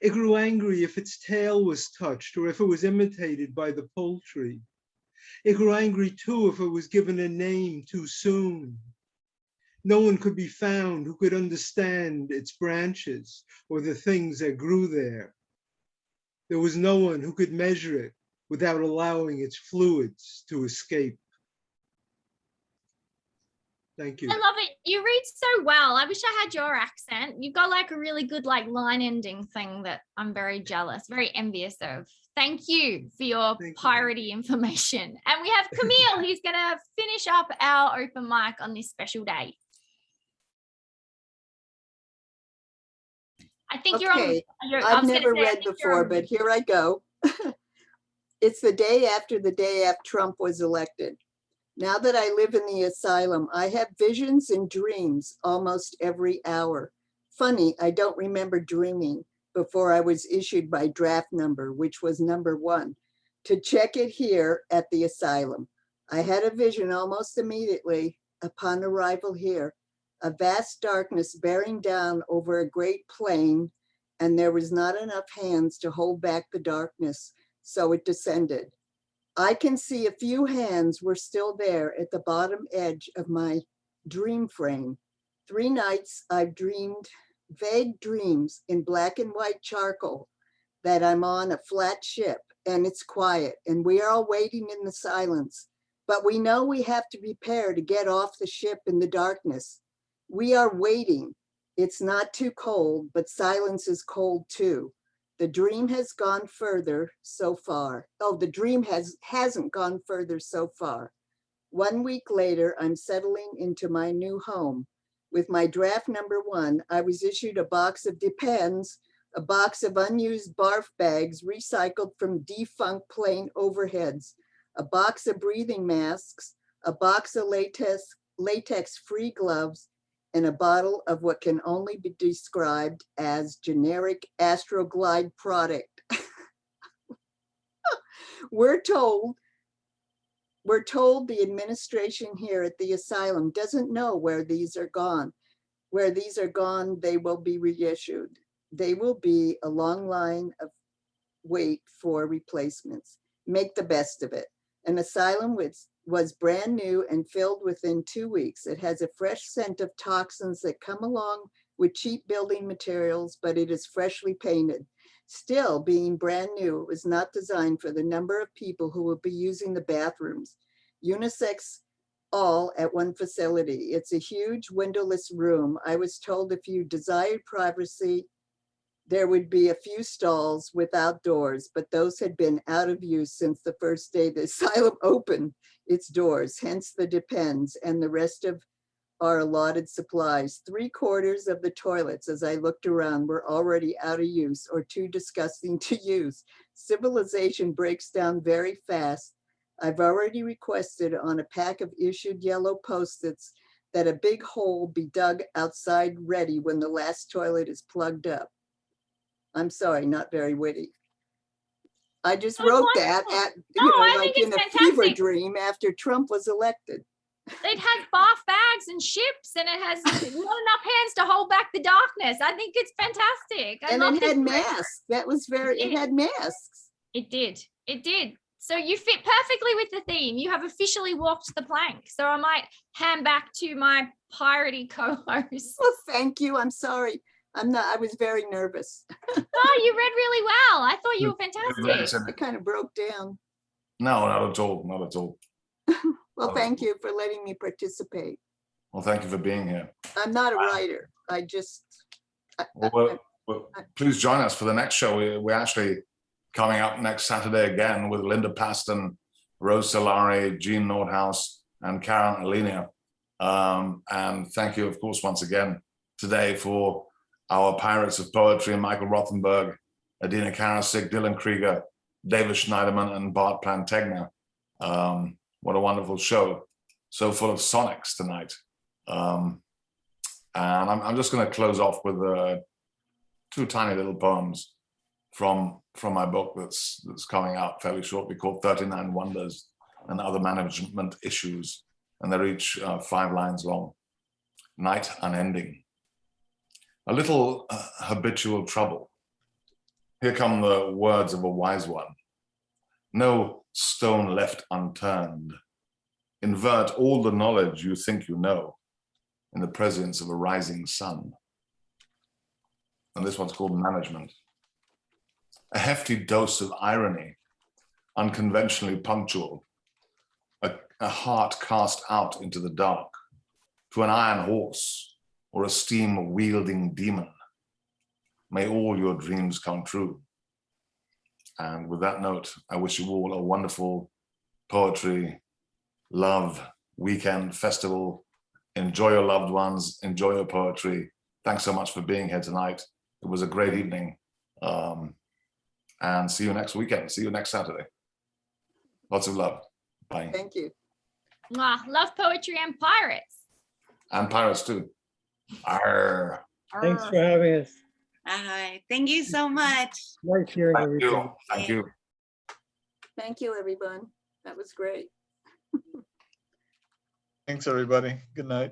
It grew angry if its tail was touched or if it was imitated by the poultry. It grew angry too if it was given a name too soon. No one could be found who could understand its branches or the things that grew there. There was no one who could measure it without allowing its fluids to escape. Thank you. I love it. You read so well. I wish I had your accent. You've got like a really good like line ending thing that I'm very jealous, very envious of. Thank you for your piratey information. And we have Camille. He's going to finish up our open mic on this special day. I think Okay. I've never read before, but here I go. It's the day after Trump was elected. Now that I live in the asylum, I have visions and dreams almost every hour. Funny, I don't remember dreaming before I was issued my draft number, which was number 1, to check it here at the asylum. I had a vision almost immediately upon arrival here, a vast darkness bearing down over a great plain, and there was not enough hands to hold back the darkness, so it descended. I can see a few hands were still there at the bottom edge of my dream frame. 3 nights I've dreamed vague dreams in black and white charcoal that I'm on a flat ship and it's quiet, and we are all waiting in the silence. But we know we have to prepare to get off the ship in the darkness. We are waiting. It's not too cold, but silence is cold too. The dream has gone further so far. Oh, the dream hasn't gone further so far. 1 week later, I'm settling into my new home. With my draft number 1, I was issued a box of Depends, a box of unused barf bags recycled from defunct plane overheads, a box of breathing masks, a box of latex-free gloves, and a bottle of what can only be described as generic Astroglide product. We're told the administration here at the asylum doesn't know where these are gone. Where these are gone, they will be reissued. They will be a long line of wait for replacements. Make the best of it. An asylum was brand new and filled within 2 weeks. It has a fresh scent of toxins that come along with cheap building materials, but it is freshly painted. Still, being brand new, it was not designed for the number of people who will be using the bathrooms. Unisex all at one facility. It's a huge windowless room. I was told if you desired privacy, there would be a few stalls without doors, but those had been out of use since the first day the asylum opened its doors, hence the Depends and the rest of our allotted supplies. 3/4 of the toilets, as I looked around, were already out of use or too disgusting to use. Civilization breaks down very fast. I've already requested on a pack of issued yellow Post-its that a big hole be dug outside ready when the last toilet is plugged up. I'm sorry, not very witty. I just That was wrote that wonderful. at, No, I like think in it's a fever fantastic. dream after Trump was elected. It has bath bags and ships, and it has not enough hands to hold back the darkness. I think it's fantastic. I And love it had this. masks. That was it had masks. It did. It did. So you fit perfectly with the theme. You have officially walked the plank. So I might hand back to my piratey co-host. Well, thank you. I'm sorry. I was very nervous. Oh, you read really well. I thought you were fantastic. I kind of broke down. No, not at all. Not at all. Well, thank you for letting me participate. Well, thank you for being here. I'm not a writer. I just. Well, please join us for the next show. We're actually coming up next Saturday again with Linda Paston, Rose Solari, Jean Nordhaus, and Karen Alenia. And thank you, of course, once again today for our Pirates of Poetry, Michael Rothenberg, Adeena Karasick, Dylan Krieger, David Schneiderman, and Bart Plantenga. What a wonderful show. So full of sonics tonight. And I'm just going to close off with 2 tiny little poems from my book that's coming out fairly shortly, called 39 Wonders and Other Management Issues. And they're each 5 lines long. Night unending. A little habitual trouble. Here come the words of a wise one. No stone left unturned. Invert all the knowledge you think you know in the presence of a rising sun. And this one's called Management. A hefty dose of irony, unconventionally punctual, a heart cast out into the dark, to an iron horse or a steam-wielding demon. May all your dreams come true. And with that note, I wish you all a wonderful poetry, love, weekend, festival. Enjoy your loved ones, enjoy your poetry. Thanks so much for being here tonight. It was a great evening. And see you next weekend. See you next Saturday. Lots of love. Bye. Thank you. Love poetry and pirates. And pirates too. Arr. Thanks for having us. Thank you so much. Nice hearing Thank everything. you. Thank you. Thank you, everyone. That was great. Thanks, everybody. Good night.